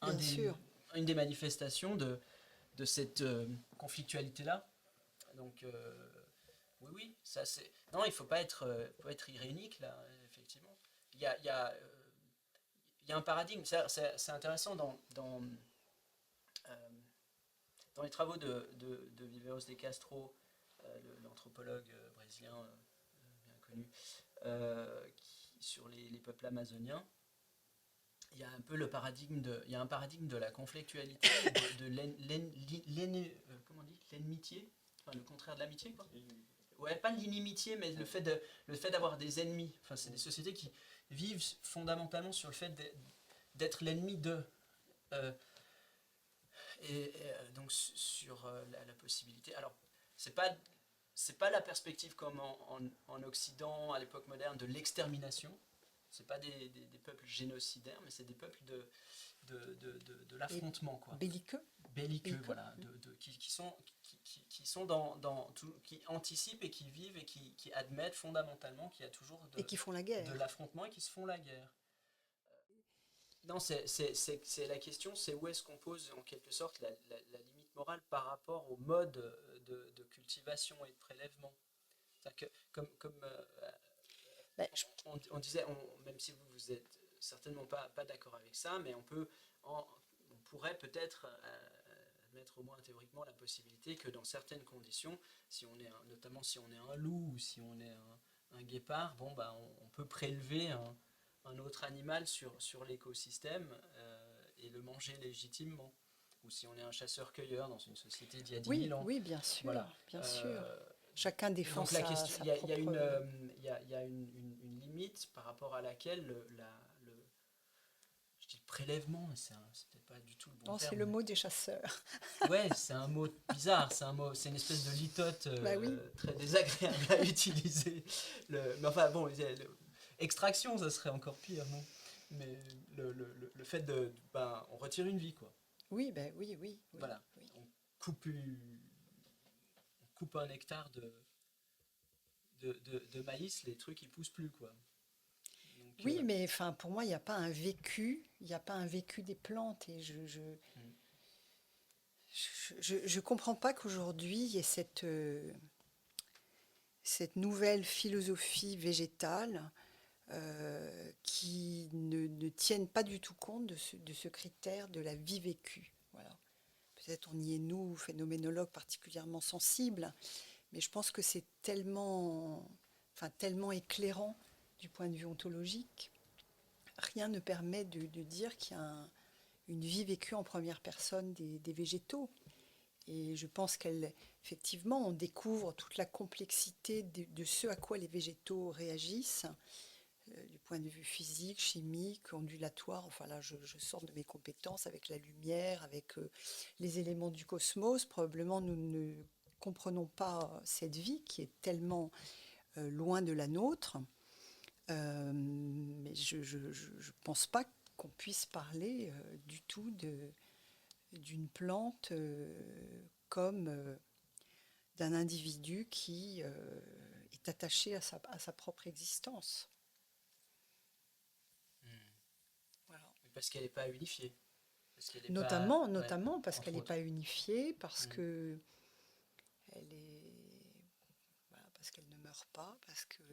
[SPEAKER 3] Bien sûr.
[SPEAKER 2] une des manifestations de cette conflictualité-là. Donc, oui, ça c'est. Non, il faut être irénique là, effectivement. Il y a, il y a, euh, il y a un paradigme, c'est intéressant euh, dans les travaux de Viveiros de Castro, l'anthropologue brésilien bien connu, sur les peuples amazoniens. Il y a un peu il y a un paradigme de la conflictualité, comment on dit, l'ennimitié, enfin le contraire de l'amitié, quoi. Ouais, pas l'inimitié, mais le fait d'avoir des ennemis. Enfin, c'est des sociétés qui vivent fondamentalement sur le fait d'être l'ennemi d'eux. Euh, donc sur la possibilité. Alors, c'est pas c'est pas la perspective comme en Occident à l'époque moderne de l'extermination. C'est pas des peuples génocidaires, mais c'est des peuples de
[SPEAKER 3] Et
[SPEAKER 2] l'affrontement, quoi.
[SPEAKER 3] belliqueux.
[SPEAKER 2] Belliqueux,
[SPEAKER 3] Belliqueux.
[SPEAKER 2] voilà, qui sont qui anticipent et qui vivent et qui admettent fondamentalement qu'il y a toujours
[SPEAKER 3] Et qui font la
[SPEAKER 2] de
[SPEAKER 3] guerre.
[SPEAKER 2] l'affrontement et qui se font la guerre. Non, c'est la question, c'est où est-ce qu'on pose en quelque sorte la limite morale par rapport au mode de cultivation et de prélèvement. C'est-à-dire que, comme
[SPEAKER 3] Ben,
[SPEAKER 2] on disait, même si vous êtes certainement pas d'accord avec ça, mais on pourrait peut-être admettre au moins théoriquement la possibilité que dans certaines conditions, si on est notamment si on est un loup ou si on est un guépard, bon, bah, on peut prélever un autre animal sur l'écosystème et le manger légitimement. Ou si on est un chasseur-cueilleur dans une société d'il y a 10
[SPEAKER 3] oui,
[SPEAKER 2] 000 ans.
[SPEAKER 3] oui, bien sûr,
[SPEAKER 2] Voilà.
[SPEAKER 3] bien sûr.
[SPEAKER 2] Euh,
[SPEAKER 3] Chacun défend
[SPEAKER 2] donc la question,
[SPEAKER 3] sa
[SPEAKER 2] il y a
[SPEAKER 3] propre.
[SPEAKER 2] il y a une limite par rapport à laquelle je dis prélèvement, mais c'est peut-être pas du tout le bon
[SPEAKER 3] Non, c'est
[SPEAKER 2] terme.
[SPEAKER 3] le mot des chasseurs.
[SPEAKER 2] Ouais, c'est un mot bizarre, c'est une espèce de litote
[SPEAKER 3] Bah oui.
[SPEAKER 2] très désagréable à utiliser. Mais enfin bon, extraction, ça serait encore pire, non? Mais le fait ben, on retire une vie, quoi.
[SPEAKER 3] Oui, ben oui, oui, oui,
[SPEAKER 2] Voilà,
[SPEAKER 3] oui.
[SPEAKER 2] on coupe, on coupe un hectare de maïs, les trucs ils poussent plus, quoi. Donc,
[SPEAKER 3] Oui, mais enfin, pour moi, il n'y a pas un vécu, il n'y a pas un vécu des plantes. Et
[SPEAKER 2] mm,
[SPEAKER 3] je comprends pas qu'aujourd'hui, il y ait cette nouvelle philosophie végétale qui ne tienne pas du tout compte de ce critère de la vie vécue. Voilà. Peut-être on y est, nous, phénoménologues, particulièrement sensibles, mais je pense que c'est tellement, enfin, tellement éclairant du point de vue ontologique. Rien ne permet de dire qu'il y a une vie vécue en première personne des végétaux. Et je pense qu'effectivement, on découvre toute la complexité de ce à quoi les végétaux réagissent, du point de vue physique, chimique, ondulatoire. Enfin là, je sors de mes compétences avec la lumière, avec les éléments du cosmos. Probablement, nous ne comprenons pas cette vie qui est tellement loin de la nôtre. Mais je ne pense pas qu'on puisse parler du tout d'une plante comme d'un individu qui est attaché à sa propre existence.
[SPEAKER 2] mm.
[SPEAKER 3] Voilà.
[SPEAKER 2] Parce qu'elle n'est pas unifiée. Parce qu'elle n'est pas.
[SPEAKER 3] Notamment,
[SPEAKER 2] Ouais,
[SPEAKER 3] notamment parce
[SPEAKER 2] entre
[SPEAKER 3] qu'elle n'est
[SPEAKER 2] autres.
[SPEAKER 3] pas unifiée, parce
[SPEAKER 2] Mm.
[SPEAKER 3] que elle est, voilà, parce qu'elle ne meurt pas, parce que,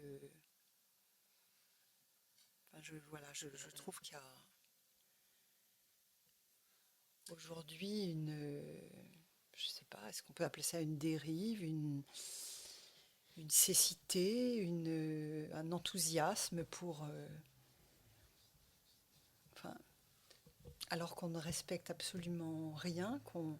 [SPEAKER 3] enfin, voilà, je trouve qu'il y a aujourd'hui je sais pas, est-ce qu'on peut appeler ça une dérive, une cécité, un enthousiasme pour, enfin, alors qu'on ne respecte absolument rien, qu'on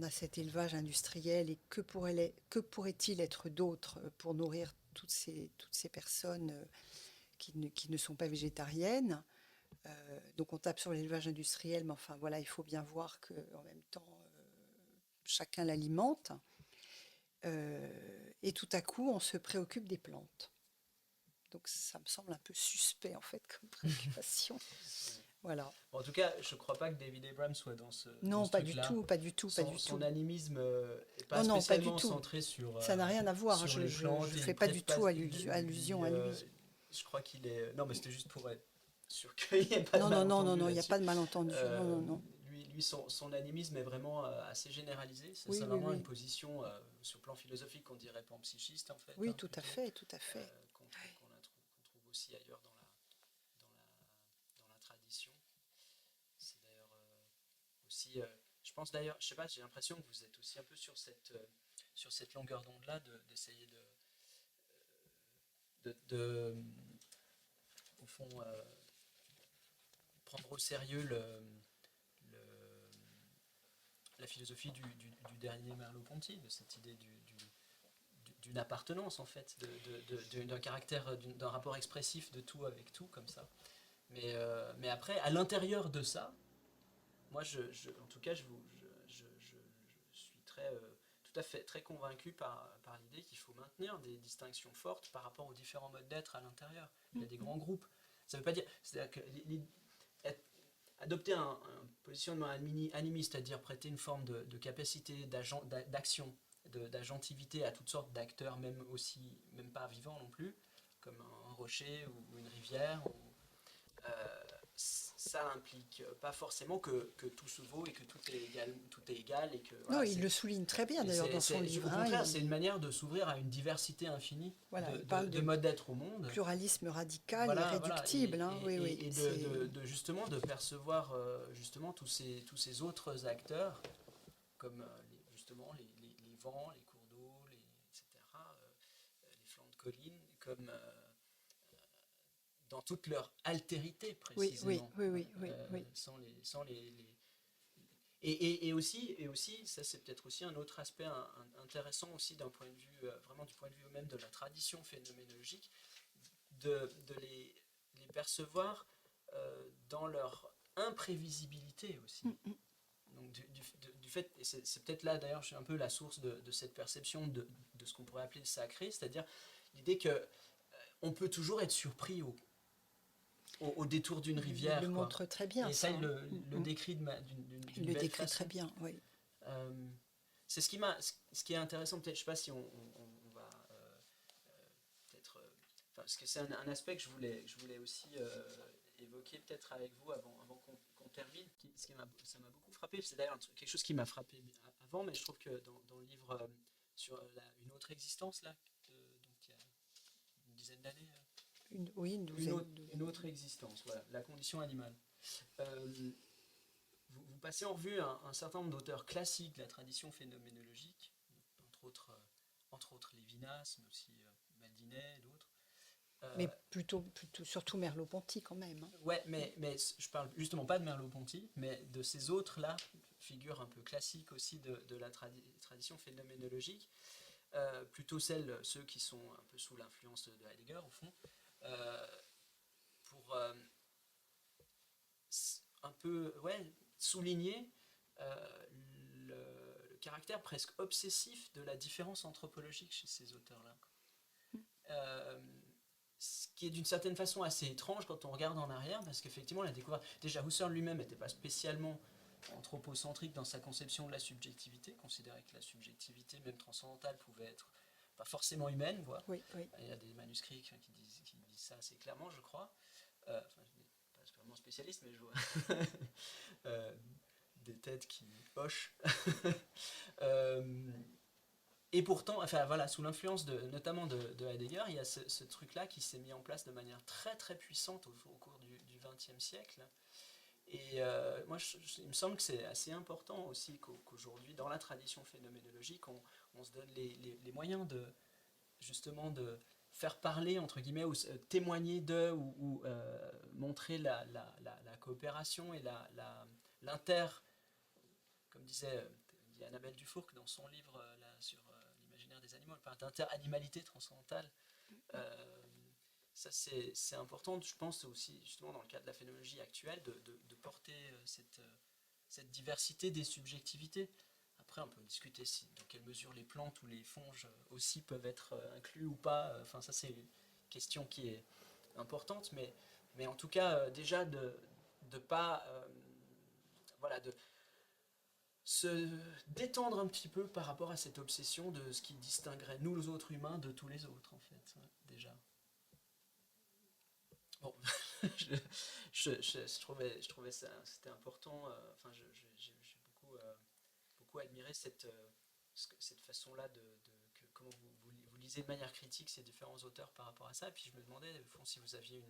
[SPEAKER 3] a cet élevage industriel et que pourrait-il être d'autre pour nourrir toutes ces personnes qui ne sont pas végétariennes. Donc on tape sur l'élevage industriel, mais enfin voilà, il faut bien voir qu'en même temps, chacun l'alimente. Et tout à coup, on se préoccupe des plantes. Donc ça me semble un peu suspect en fait comme préoccupation. Voilà.
[SPEAKER 2] Bon, en tout cas, je crois pas que David Abrams soit dans
[SPEAKER 3] Non,
[SPEAKER 2] ce
[SPEAKER 3] pas du
[SPEAKER 2] truc-là.
[SPEAKER 3] tout, pas du tout, pas du
[SPEAKER 2] Son
[SPEAKER 3] tout.
[SPEAKER 2] animisme est pas
[SPEAKER 3] Non, non, pas du
[SPEAKER 2] spécialement
[SPEAKER 3] tout.
[SPEAKER 2] centré sur,
[SPEAKER 3] Ça n'a rien à voir.
[SPEAKER 2] sur les
[SPEAKER 3] Je
[SPEAKER 2] plantes, et
[SPEAKER 3] fais
[SPEAKER 2] il
[SPEAKER 3] pas du
[SPEAKER 2] prête pas,
[SPEAKER 3] tout allusion à lui.
[SPEAKER 2] je crois qu'il est... Non, mais c'était juste pour être sûr qu'il n'y ait pas de
[SPEAKER 3] Non, non, non, non,
[SPEAKER 2] malentendu
[SPEAKER 3] non, il n'y a
[SPEAKER 2] là-dessus.
[SPEAKER 3] pas de malentendu. Non, non, non.
[SPEAKER 2] Son animisme est vraiment assez généralisé.
[SPEAKER 3] Oui,
[SPEAKER 2] C'est
[SPEAKER 3] oui,
[SPEAKER 2] vraiment une
[SPEAKER 3] oui.
[SPEAKER 2] position sur le plan philosophique qu'on dirait panpsychiste, en fait,
[SPEAKER 3] Oui,
[SPEAKER 2] hein,
[SPEAKER 3] tout à
[SPEAKER 2] plutôt,
[SPEAKER 3] fait, tout à fait.
[SPEAKER 2] qu'on trouve aussi ailleurs dans la tradition. C'est d'ailleurs aussi, je pense d'ailleurs, je sais pas, j'ai l'impression que vous êtes aussi un peu sur cette longueur d'onde-là, d'essayer de, au fond, prendre au sérieux la philosophie du dernier Merleau-Ponty, de cette idée d'une appartenance en fait, d'un caractère, d'un rapport expressif de tout avec tout, comme ça. Mais après, à l'intérieur de ça, moi, en tout cas, je suis tout à fait très convaincu par l'idée qu'il faut maintenir des distinctions fortes par rapport aux différents modes d'être à l'intérieur. Il y a des grands groupes. Ça veut pas dire, c'est-à-dire que adopter un positionnement animiste, c'est-à-dire prêter une forme de capacité d'action, d'agentivité à toutes sortes d'acteurs, même pas vivants non plus, comme un rocher ou une rivière, ça implique pas forcément que tout se vaut et que tout est égal et que
[SPEAKER 3] Non,
[SPEAKER 2] voilà,
[SPEAKER 3] il le souligne très bien d'ailleurs dans son livre.
[SPEAKER 2] au contraire, c'est une manière de s'ouvrir à une diversité infinie
[SPEAKER 3] Voilà, il parle
[SPEAKER 2] de modes d'être au monde.
[SPEAKER 3] pluralisme radical,
[SPEAKER 2] Voilà,
[SPEAKER 3] irréductible. Hein, oui, oui.
[SPEAKER 2] et justement de percevoir justement tous ces autres acteurs comme justement les vents, les cours d'eau, etc., les flancs de collines, comme dans toute leur altérité
[SPEAKER 3] Oui, oui,
[SPEAKER 2] précisément,
[SPEAKER 3] oui, oui, oui, oui.
[SPEAKER 2] sans les... Et aussi, ça c'est peut-être aussi un autre aspect intéressant aussi d'un point de vue, vraiment du point de vue même de la tradition phénoménologique, de les percevoir dans leur imprévisibilité aussi. Donc du fait, et c'est peut-être là d'ailleurs un peu la source de cette perception de ce qu'on pourrait appeler le sacré, c'est-à-dire l'idée que on peut toujours être surpris au détour d'une
[SPEAKER 3] Il le
[SPEAKER 2] rivière, quoi.
[SPEAKER 3] montre très bien,
[SPEAKER 2] Et
[SPEAKER 3] ça.
[SPEAKER 2] ça, il
[SPEAKER 3] Hein.
[SPEAKER 2] le décrit
[SPEAKER 3] Il
[SPEAKER 2] d'une
[SPEAKER 3] le
[SPEAKER 2] belle
[SPEAKER 3] décrit très
[SPEAKER 2] façon.
[SPEAKER 3] bien, oui.
[SPEAKER 2] C'est ce qui est intéressant, peut-être, je sais pas si on va peut-être... parce que c'est un aspect que je voulais aussi évoquer peut-être avec vous avant qu'on termine. Ça m'a beaucoup frappé, c'est d'ailleurs quelque chose qui m'a frappé avant, mais je trouve que dans le livre sur une autre existence, là, donc il y a une dizaine d'années,
[SPEAKER 3] Oui, une douzaine.
[SPEAKER 2] une autre existence, voilà, la condition animale. Euh, vous passez en revue un certain nombre d'auteurs classiques de la tradition phénoménologique, entre autres Lévinas, mais aussi Maldinet et d'autres.
[SPEAKER 3] Mais plutôt, surtout Merleau-Ponty quand même. Hein.
[SPEAKER 2] Ouais, mais je parle justement pas de Merleau-Ponty, mais de ces autres-là, figures un peu classiques aussi de la tradition phénoménologique, plutôt ceux qui sont un peu sous l'influence de Heidegger, au fond, pour un peu souligner le caractère presque obsessif de la différence anthropologique chez ces auteurs-là. Ce qui est d'une certaine façon assez étrange quand on regarde en arrière, parce qu'effectivement, la découverte. Déjà, Husserl lui-même n'était pas spécialement anthropocentrique dans sa conception de la subjectivité, considérait que la subjectivité, même transcendantale, pouvait être pas forcément humaine. Voilà.
[SPEAKER 3] Oui, oui.
[SPEAKER 2] Il y a des manuscrits qui disent ça assez clairement, je crois. Enfin, je n'ai pas vraiment spécialiste, mais je vois des têtes qui hochent. Et pourtant, enfin voilà, sous l'influence notamment de Heidegger, il y a ce truc-là qui s'est mis en place de manière très très puissante au cours du XXe siècle. Et moi, il me semble que c'est assez important aussi qu'aujourd'hui, dans la tradition phénoménologique, on se donne les moyens justement de faire parler, entre guillemets, ou témoigner ou montrer la coopération et l'inter, comme disait Annabelle Dufourcq dans son livre sur l'imaginaire des animaux, elle parle d'inter-animalité transcendantale. Ça, c'est important, je pense aussi, justement, dans le cadre de la phénoménologie actuelle, de porter cette diversité des subjectivités. Après, on peut discuter dans quelle mesure les plantes ou les fonges aussi peuvent être inclus ou pas. Enfin, ça, c'est une question qui est importante, mais en tout cas, déjà de pas, voilà, de se détendre un petit peu par rapport à cette obsession de ce qui distinguerait nous les autres humains de tous les autres en fait, ouais, déjà. Bon, je, je trouvais ça, c'était important. Enfin, j'ai beaucoup, beaucoup admiré cette façon-là comment vous lisez de manière critique ces différents auteurs par rapport à ça. Et puis je me demandais, au fond, si vous aviez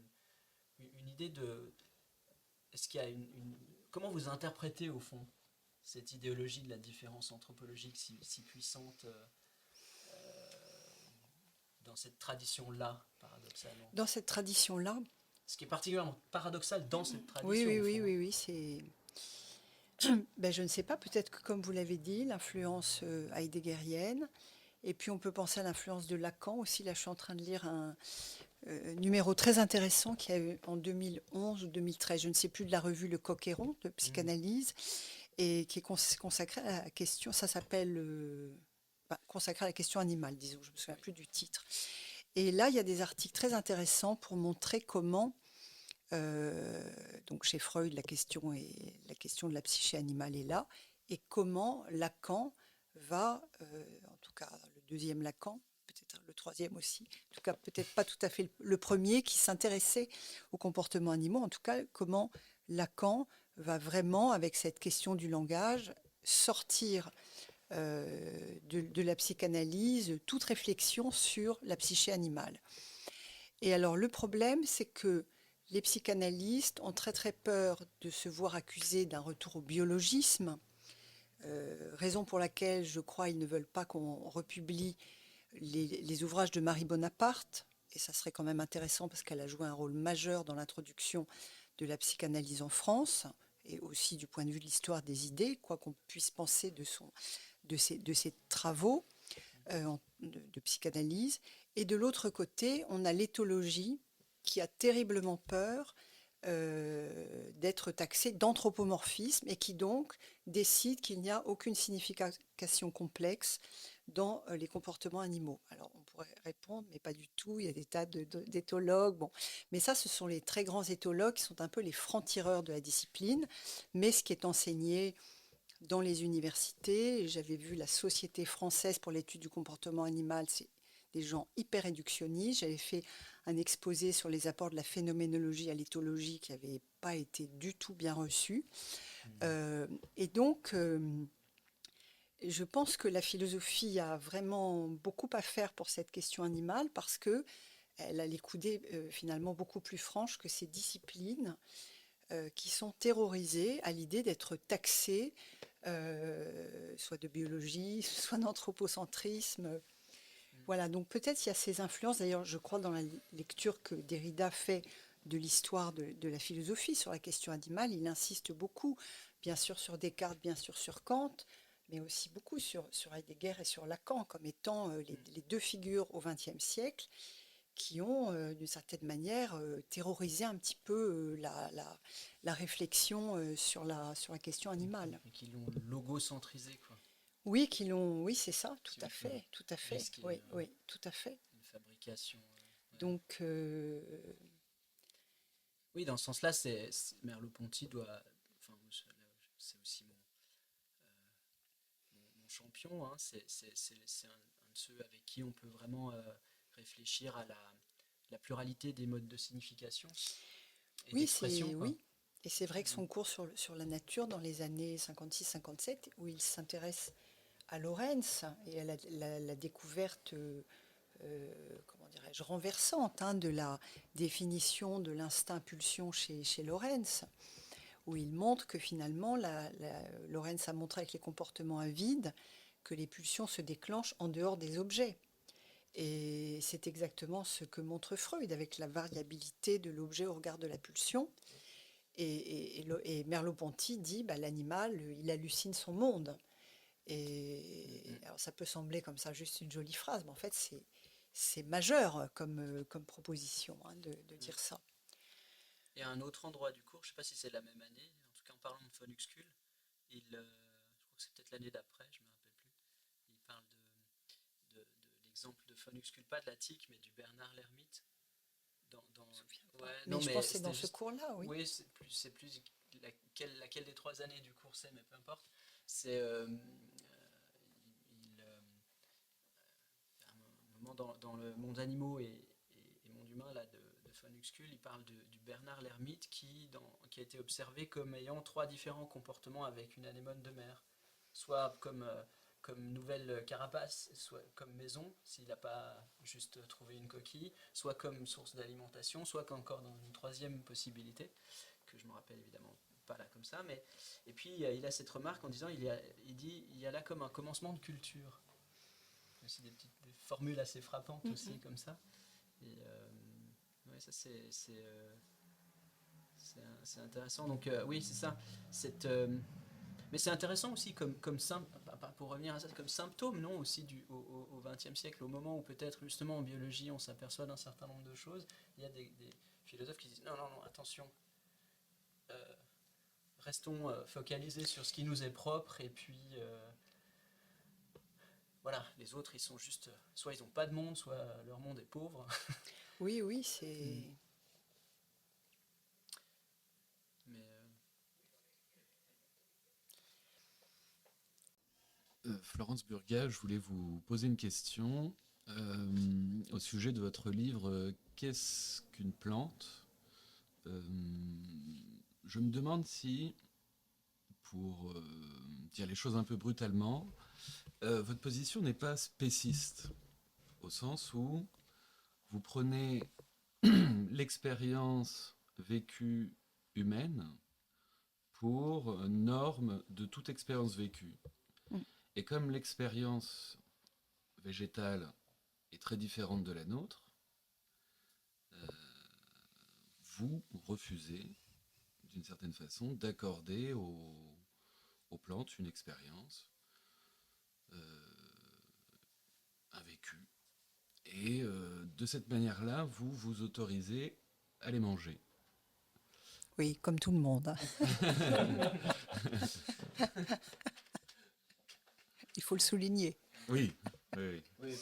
[SPEAKER 2] une idée de, est-ce qu'il y a comment vous interprétez au fond cette idéologie de la différence anthropologique si puissante dans cette tradition-là, paradoxalement.
[SPEAKER 3] Dans cette tradition-là,
[SPEAKER 2] Ce qui est particulièrement paradoxal dans cette
[SPEAKER 3] oui,
[SPEAKER 2] tradition,
[SPEAKER 3] oui,
[SPEAKER 2] au
[SPEAKER 3] oui,
[SPEAKER 2] fond.
[SPEAKER 3] oui, oui, c'est. Ben, je ne sais pas, peut-être que comme vous l'avez dit, l'influence heideggerienne, et puis on peut penser à l'influence de Lacan aussi. Là, je suis en train de lire un numéro très intéressant qui a eu en 2011 ou 2013, je ne sais plus, de la revue Le Coq-Héron de psychanalyse, et qui est consacré à la question, ça s'appelle consacré à la question animale, disons, je ne me souviens plus du titre. Et là, il y a des articles très intéressants pour montrer comment, donc chez Freud, la question de la psyché animale est là, et comment Lacan va, en tout cas le deuxième Lacan, peut-être le troisième aussi, en tout cas peut-être pas tout à fait le premier qui s'intéressait aux comportements animaux, en tout cas comment Lacan va vraiment, avec cette question du langage, sortir de la psychanalyse toute réflexion sur la psyché animale. Et alors le problème, c'est que les psychanalystes ont très très peur de se voir accusés d'un retour au biologisme, raison pour laquelle je crois ils ne veulent pas qu'on republie les ouvrages de Marie Bonaparte, et ça serait quand même intéressant parce qu'elle a joué un rôle majeur dans l'introduction de la psychanalyse en France, et aussi du point de vue de l'histoire des idées, quoi qu'on puisse penser de ses travaux de psychanalyse. Et de l'autre côté, on a l'éthologie qui a terriblement peur d'être taxée d'anthropomorphisme et qui donc décide qu'il n'y a aucune signification complexe dans les comportements animaux. Alors on pourrait répondre, mais pas du tout, il y a des tas d'éthologues. Bon. Mais ça, ce sont les très grands éthologues qui sont un peu les francs-tireurs de la discipline. Mais ce qui est enseigné dans les universités, j'avais vu la Société française pour l'étude du comportement animal, c'est des gens hyper réductionnistes. J'avais fait un exposé sur les apports de la phénoménologie à l'éthologie qui n'avait pas été du tout bien reçu. Et donc, je pense que la philosophie a vraiment beaucoup à faire pour cette question animale parce qu'elle a les coudées finalement beaucoup plus franches que ces disciplines qui sont terrorisées à l'idée d'être taxées, soit de biologie, soit d'anthropocentrisme. Voilà, donc peut-être il y a ces influences. D'ailleurs, je crois dans la lecture que Derrida fait de l'histoire de la philosophie sur la question animale, il insiste beaucoup, bien sûr sur Descartes, bien sûr sur Kant, mais aussi beaucoup sur Heidegger et sur Lacan comme étant les deux figures au XXe siècle qui ont, d'une certaine manière, terrorisé un petit peu la réflexion sur la question animale.
[SPEAKER 2] Et qui l'ont logocentrisé, quoi.
[SPEAKER 3] Oui, oui, c'est ça, tout
[SPEAKER 2] Si
[SPEAKER 3] à
[SPEAKER 2] on peut
[SPEAKER 3] fait, tout à fait.
[SPEAKER 2] risquer
[SPEAKER 3] Oui, oui, tout à fait.
[SPEAKER 2] une fabrication. Ouais.
[SPEAKER 3] Donc,
[SPEAKER 2] Oui, dans ce sens-là, Merleau-Ponty doit. Enfin, c'est aussi mon champion. Hein. C'est un de ceux avec qui on peut vraiment réfléchir à la pluralité des modes de signification et
[SPEAKER 3] oui,
[SPEAKER 2] d'expression, quoi.
[SPEAKER 3] oui. Et c'est vrai que son cours sur la nature dans les années 56-57, où il s'intéresse à Lorentz et à la découverte, comment dirais-je, renversante de la définition de l'instinct-pulsion chez Lorentz, où il montre que finalement, Lorentz a montré avec les comportements avides que les pulsions se déclenchent en dehors des objets. Et c'est exactement ce que montre Freud avec la variabilité de l'objet au regard de la pulsion. Et Merleau-Ponty dit l'animal, il hallucine son monde. Et alors ça peut sembler comme ça juste une jolie phrase, mais en fait c'est majeur comme proposition de dire ça.
[SPEAKER 2] Et à un autre endroit du cours, je ne sais pas si c'est la même année, en tout cas en parlant de von Uxküll, je crois que c'est peut-être l'année d'après, je ne me rappelle plus, il parle de l'exemple de von Uxküll, pas de la tique, mais du Bernard l'ermite, dans-
[SPEAKER 3] Je me souviens pas.
[SPEAKER 2] ouais,
[SPEAKER 3] Mais
[SPEAKER 2] non,
[SPEAKER 3] je
[SPEAKER 2] mais
[SPEAKER 3] pense que c'est
[SPEAKER 2] c'était
[SPEAKER 3] dans ce
[SPEAKER 2] juste.
[SPEAKER 3] cours-là, oui.
[SPEAKER 2] Oui, c'est plus laquelle des 3 années du cours c'est, mais peu importe. C'est à un moment dans le monde animaux et monde humain là de von Uxküll, il parle du Bernard l'ermite qui a été observé comme ayant 3 différents comportements avec une anémone de mer, soit comme nouvelle carapace, soit comme maison, s'il n'a pas juste trouvé une coquille, soit comme source d'alimentation, soit qu'encore dans une troisième possibilité, que je me rappelle évidemment pas là comme ça, mais et puis il a cette remarque en disant il dit il y a là comme un commencement de culture, aussi des formules assez frappantes aussi comme ça, et ouais, ça c'est intéressant, donc oui c'est ça, cette mais c'est intéressant aussi pour revenir à ça, comme symptôme, non, aussi au XXe siècle, au moment où peut-être justement en biologie on s'aperçoit d'un certain nombre de choses, il y a des philosophes qui disent non, non, non, attention, euh, restons focalisés sur ce qui nous est propre, et puis voilà, les autres ils sont juste, soit ils n'ont pas de monde, soit leur monde est pauvre.
[SPEAKER 3] Oui, oui, c'est...
[SPEAKER 2] Mais
[SPEAKER 4] Florence Burga, je voulais vous poser une question au sujet de votre livre Qu'est-ce qu'une plante? Je me demande si, pour dire les choses un peu brutalement, votre position n'est pas spéciste, au sens où vous prenez l'expérience vécue humaine pour norme de toute expérience vécue.
[SPEAKER 3] Mm.
[SPEAKER 4] Et comme l'expérience végétale est très différente de la nôtre, vous refusez, d'une certaine façon, d'accorder aux plantes une expérience, un vécu. Et de cette manière-là, vous vous autorisez à les manger.
[SPEAKER 3] Oui, comme tout le monde, hein. Il faut le souligner.
[SPEAKER 4] Oui, oui, oui.
[SPEAKER 2] oui,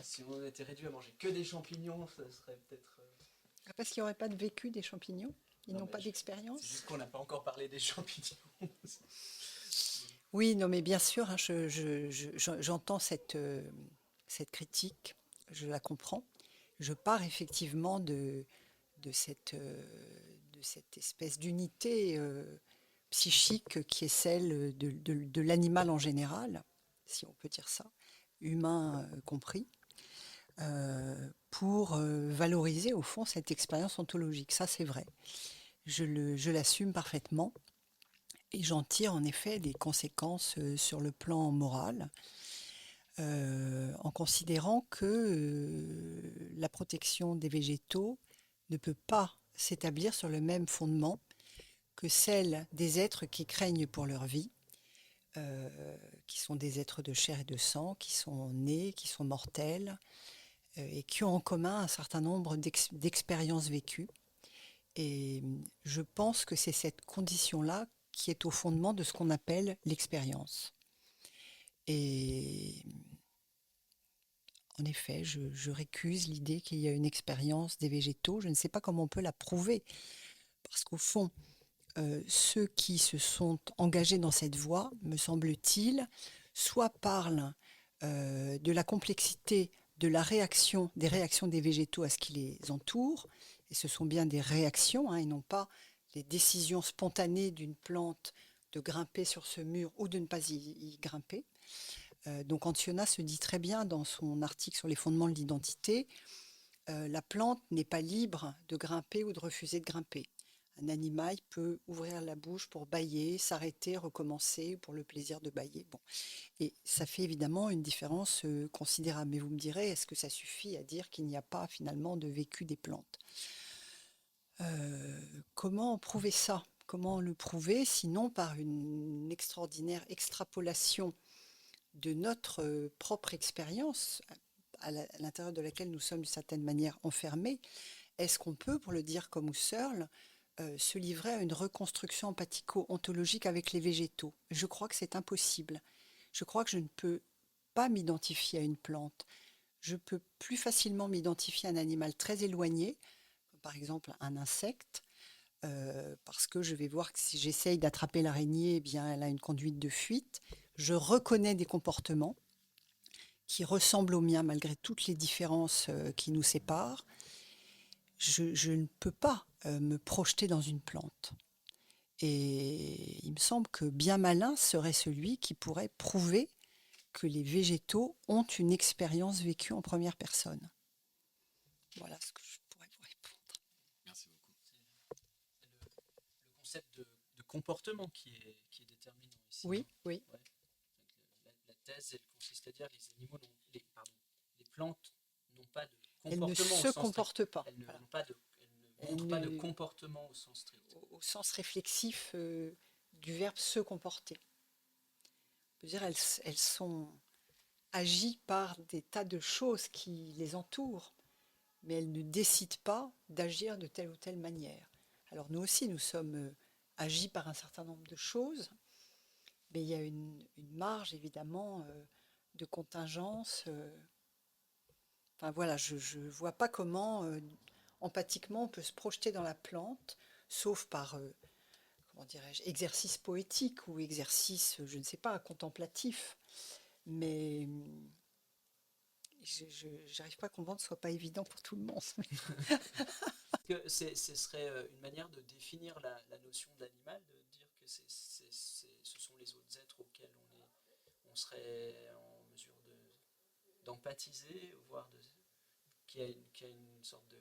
[SPEAKER 2] si on était réduit à manger que des champignons, ça serait peut-être.
[SPEAKER 3] Ah, parce qu'il n'y aurait pas de vécu des champignons? Ils
[SPEAKER 2] Non,
[SPEAKER 3] n'ont
[SPEAKER 2] mais
[SPEAKER 3] pas
[SPEAKER 2] c'est
[SPEAKER 3] d'expérience?
[SPEAKER 2] juste qu'on n'a pas encore parlé des champignons.
[SPEAKER 3] Oui, non, mais bien sûr, hein, j'entends cette critique, je la comprends. Je pars effectivement de de cette espèce d'unité psychique qui est celle de l'animal en général, si on peut dire ça, humain compris, pour valoriser au fond cette expérience ontologique. Ça, c'est vrai. Je l'assume parfaitement. Et j'en tire en effet des conséquences sur le plan moral, en considérant que la protection des végétaux ne peut pas s'établir sur le même fondement que celle des êtres qui craignent pour leur vie, qui sont des êtres de chair et de sang, qui sont nés, qui sont mortels, et qui ont en commun un certain nombre d'expériences vécues. Et je pense que c'est cette condition-là qui est au fondement de ce qu'on appelle l'expérience. Et en effet, je récuse l'idée qu'il y a une expérience des végétaux. Je ne sais pas comment on peut la prouver, parce qu'au fond, ceux qui se sont engagés dans cette voie, me semble-t-il, soit parlent de la complexité de la réaction, des réactions des végétaux à ce qui les entoure, et ce sont bien des réactions, hein, et non pas les décisions spontanées d'une plante de grimper sur ce mur ou de ne pas y grimper. Donc Anciona se dit très bien dans son article sur les fondements de l'identité, la plante n'est pas libre de grimper ou de refuser de grimper. Un animal peut ouvrir la bouche pour bâiller, s'arrêter, recommencer pour le plaisir de bâiller. Bon. Et ça fait évidemment une différence considérable. Mais vous me direz, est-ce que ça suffit à dire qu'il n'y a pas finalement de vécu des plantes? Comment prouver ça? Comment le prouver sinon par une extraordinaire extrapolation de notre propre expérience à l'intérieur de laquelle nous sommes d'une certaine manière enfermés? Est-ce qu'on peut, pour le dire comme Husserl, se livrer à une reconstruction empathico-ontologique avec les végétaux? Je crois que c'est impossible. Je crois que je ne peux pas m'identifier à une plante. je peux plus facilement m'identifier à un animal très éloigné, comme par exemple un insecte, parce que je vais voir que si j'essaye d'attraper l'araignée, eh bien, elle a une conduite de fuite. Je reconnais des comportements qui ressemblent aux miens malgré toutes les différences qui nous séparent. Je ne peux pas me projeter dans une plante. Et il me semble que bien malin serait celui qui pourrait prouver que les végétaux ont une expérience vécue en première personne. Voilà ce que je pourrais vous répondre.
[SPEAKER 4] Merci beaucoup.
[SPEAKER 2] C'est le concept de comportement qui est déterminant ici.
[SPEAKER 3] Oui, oui.
[SPEAKER 2] Ouais. La thèse, elle consiste à dire que les animaux, les plantes n'ont pas de
[SPEAKER 3] Elles ne
[SPEAKER 2] comportement au
[SPEAKER 3] se
[SPEAKER 2] sens strict.
[SPEAKER 3] comportent pas.
[SPEAKER 2] Elles ne
[SPEAKER 3] Voilà.
[SPEAKER 2] montrent pas de comportement au sens strict.
[SPEAKER 3] Au sens réflexif du verbe se comporter. On peut dire elles sont agies par des tas de choses qui les entourent, mais elles ne décident pas d'agir de telle ou telle manière. Alors nous aussi, nous sommes agis par un certain nombre de choses, mais il y a une marge évidemment de contingence. Enfin voilà, je ne vois pas comment empathiquement on peut se projeter dans la plante, sauf par, comment dirais-je, exercice poétique ou exercice, je ne sais pas, contemplatif. Mais je n'arrive pas à comprendre que ce ne soit pas évident pour tout le monde.
[SPEAKER 2] Ce serait une manière de définir la notion d'animal, de dire que ce sont les autres êtres auxquels on serait en mesure d'empathiser, voire qui a une sorte de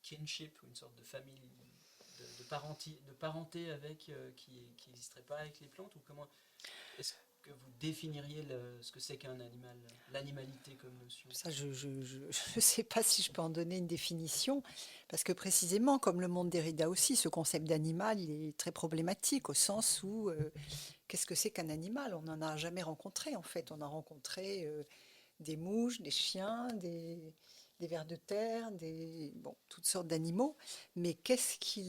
[SPEAKER 2] kinship ou une sorte de famille, de parenté avec qui n'existerait pas avec les plantes, ou comment est-ce que vous définiriez ce que c'est qu'un animal, l'animalité comme notion?
[SPEAKER 3] Ça, je ne sais pas si je peux en donner une définition, parce que précisément, comme le monde Derrida aussi, ce concept d'animal, il est très problématique, au sens où, qu'est-ce que c'est qu'un animal? On n'en a jamais rencontré, en fait. On a rencontré des mouches, des chiens, des vers de terre, bon, toutes sortes d'animaux, mais qu'est-ce qui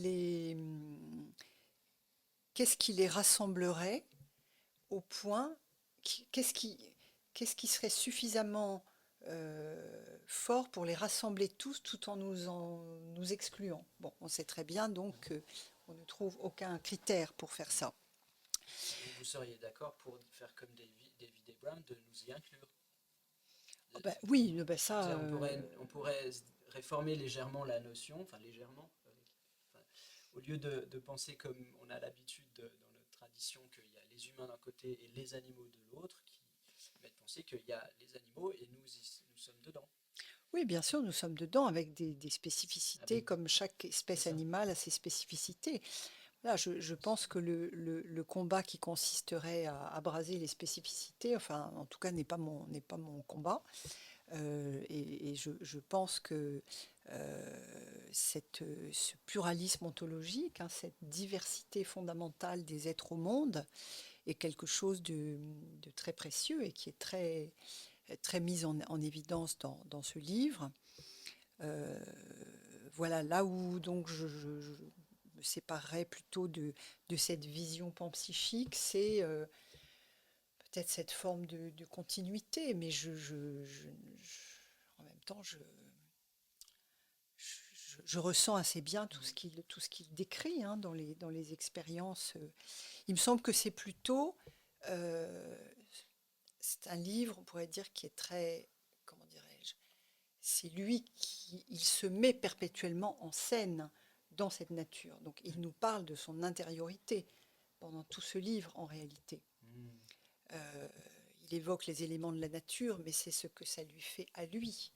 [SPEAKER 3] les rassemblerait au point, qu'est-ce qui serait suffisamment fort pour les rassembler tous tout en nous excluant? Bon, on sait très bien donc qu'on ne trouve aucun critère pour faire ça.
[SPEAKER 2] Vous seriez d'accord pour faire comme David Abrams, de nous y inclure?
[SPEAKER 3] Oh ben, oui, ben ça.
[SPEAKER 2] On pourrait réformer légèrement la notion, enfin légèrement, enfin, au lieu de penser comme on a l'habitude dans notre tradition qu'il y a les humains d'un côté et les animaux de l'autre, mais de penser qu'il y a les animaux et nous sommes dedans.
[SPEAKER 3] Oui, bien sûr, nous sommes dedans avec des spécificités,
[SPEAKER 2] Avec-
[SPEAKER 3] comme chaque espèce
[SPEAKER 2] c'est ça.
[SPEAKER 3] animale a ses spécificités. Là, je pense que le combat qui consisterait à abraser les spécificités, enfin, en tout cas, n'est pas mon combat. Et je pense que ce pluralisme ontologique, hein, cette diversité fondamentale des êtres au monde, est quelque chose de très précieux et qui est très, très mis en évidence dans ce livre. Voilà, là où donc je me séparerais plutôt de cette vision panpsychique, c'est peut-être cette forme de continuité, mais en même temps, je ressens assez bien tout ce qu'il décrit hein, dans les expériences. Il me semble que c'est plutôt, c'est un livre, on pourrait dire, qui est très, comment dirais-je, c'est lui qui il se met perpétuellement en scène dans cette nature. Donc il nous parle de son intériorité pendant tout ce livre en réalité. Euh, il évoque les éléments de la nature, mais c'est ce que ça lui fait à lui.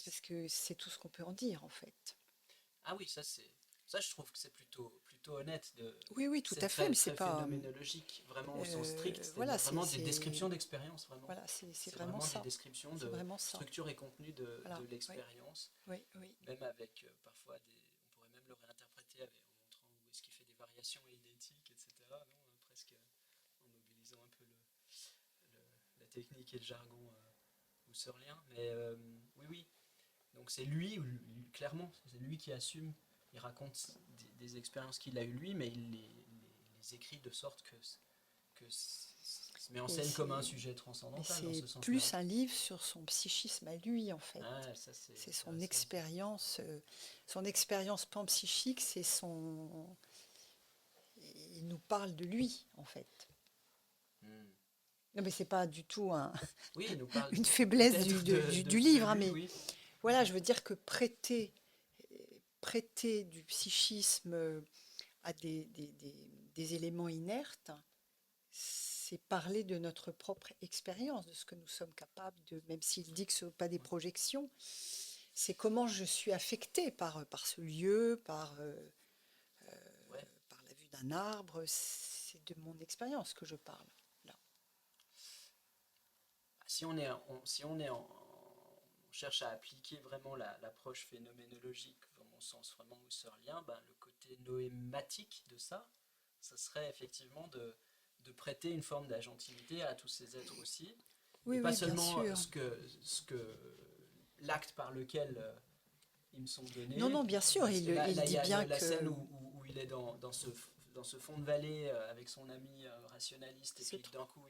[SPEAKER 3] Parce que c'est tout ce qu'on peut en dire en fait.
[SPEAKER 2] Ah oui, ça je trouve que c'est plutôt honnête
[SPEAKER 3] Oui, oui, tout
[SPEAKER 2] c'est
[SPEAKER 3] à fait, mais c'est
[SPEAKER 2] très
[SPEAKER 3] pas.
[SPEAKER 2] phénoménologique, vraiment au sens strict,
[SPEAKER 3] Voilà,
[SPEAKER 2] c'est-à-dire vraiment des descriptions d'expérience, vraiment.
[SPEAKER 3] Voilà, c'est
[SPEAKER 2] C'est
[SPEAKER 3] vraiment
[SPEAKER 2] vraiment des
[SPEAKER 3] ça.
[SPEAKER 2] descriptions
[SPEAKER 3] C'est
[SPEAKER 2] de
[SPEAKER 3] vraiment ça.
[SPEAKER 2] structure et contenu
[SPEAKER 3] Voilà,
[SPEAKER 2] de
[SPEAKER 3] oui,
[SPEAKER 2] l'expérience,
[SPEAKER 3] oui, oui.
[SPEAKER 2] même avec parfois on pourrait même le réinterpréter en montrant où est-ce qu'il fait des variations idétiques, etc. Non, presque en mobilisant un peu la technique et le jargon husserlien. Mais oui, oui. Donc c'est lui, clairement, c'est lui qui assume, il raconte des expériences qu'il a eues lui, mais il les écrit de sorte que se met en
[SPEAKER 3] Et
[SPEAKER 2] scène comme un
[SPEAKER 3] c'est-
[SPEAKER 2] sujet
[SPEAKER 3] Mais
[SPEAKER 2] transcendantal dans
[SPEAKER 3] c'est
[SPEAKER 2] ce sens-là.
[SPEAKER 3] plus un livre sur son psychisme à lui, en fait.
[SPEAKER 2] Ouais, ça c'est
[SPEAKER 3] C'est
[SPEAKER 2] intéressant.
[SPEAKER 3] son expérience panpsychique, il nous parle de lui, en fait.
[SPEAKER 2] Hmm.
[SPEAKER 3] Non, mais c'est pas du tout
[SPEAKER 2] Oui, il nous parle
[SPEAKER 3] une faiblesse
[SPEAKER 2] peut-être
[SPEAKER 3] du livre, hein,
[SPEAKER 2] lui,
[SPEAKER 3] mais
[SPEAKER 2] oui.
[SPEAKER 3] voilà, je veux dire que prêter du psychisme à des éléments inertes, c'est parler de notre propre expérience, de ce que nous sommes capables de, même s'il dit que ce ne sont pas des projections, c'est comment je suis affectée par ce lieu,
[SPEAKER 2] Ouais.
[SPEAKER 3] par la vue d'un arbre, c'est de mon expérience que je parle. Là.
[SPEAKER 2] On cherche à appliquer vraiment l'approche phénoménologique dans mon sens vraiment husserlien, ben, le côté noématique de ça, ça serait effectivement de prêter une forme d'agentivité à tous ces êtres aussi, et
[SPEAKER 3] Oui,
[SPEAKER 2] pas
[SPEAKER 3] oui, bien
[SPEAKER 2] seulement
[SPEAKER 3] sûr.
[SPEAKER 2] l'acte par lequel ils me sont
[SPEAKER 3] Non,
[SPEAKER 2] donnés,
[SPEAKER 3] non, bien sûr,
[SPEAKER 2] parce que là,
[SPEAKER 3] il
[SPEAKER 2] là il
[SPEAKER 3] dit
[SPEAKER 2] y a
[SPEAKER 3] bien
[SPEAKER 2] la scène
[SPEAKER 3] que
[SPEAKER 2] où il est dans ce fond de vallée avec son ami rationaliste, et
[SPEAKER 3] ce
[SPEAKER 2] puis d'un coup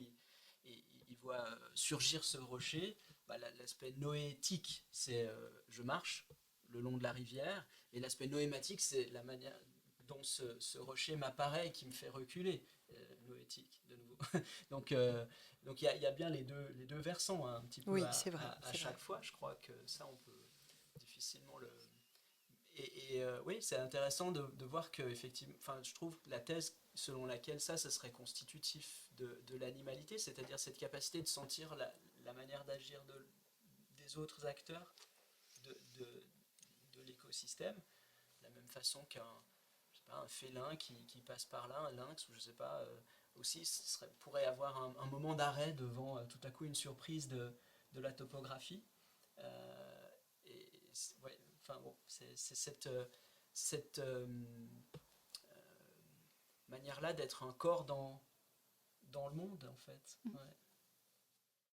[SPEAKER 2] il voit surgir ce rocher. Bah, l'aspect noétique, c'est je marche le long de la rivière, et l'aspect noématique, c'est la manière dont ce rocher m'apparaît et qui me fait reculer. Noétique, de nouveau. donc il y a bien les deux versants, hein, un petit peu
[SPEAKER 3] oui, c'est vrai,
[SPEAKER 2] à
[SPEAKER 3] c'est vrai.
[SPEAKER 2] chaque fois. Je crois que ça, on peut difficilement le... oui, c'est intéressant de voir que, effectivement, enfin, je trouve la thèse selon laquelle ça serait constitutif de l'animalité, c'est-à-dire cette capacité de sentir la manière d'agir des autres acteurs de, de, de l'écosystème, de la même façon je sais pas, un félin qui passe par là, un lynx, ou je sais pas, aussi pourrait avoir un moment d'arrêt devant tout à coup une surprise de la topographie. Ouais, enfin bon, c'est cette manière-là d'être un corps dans le monde, en fait. Ouais.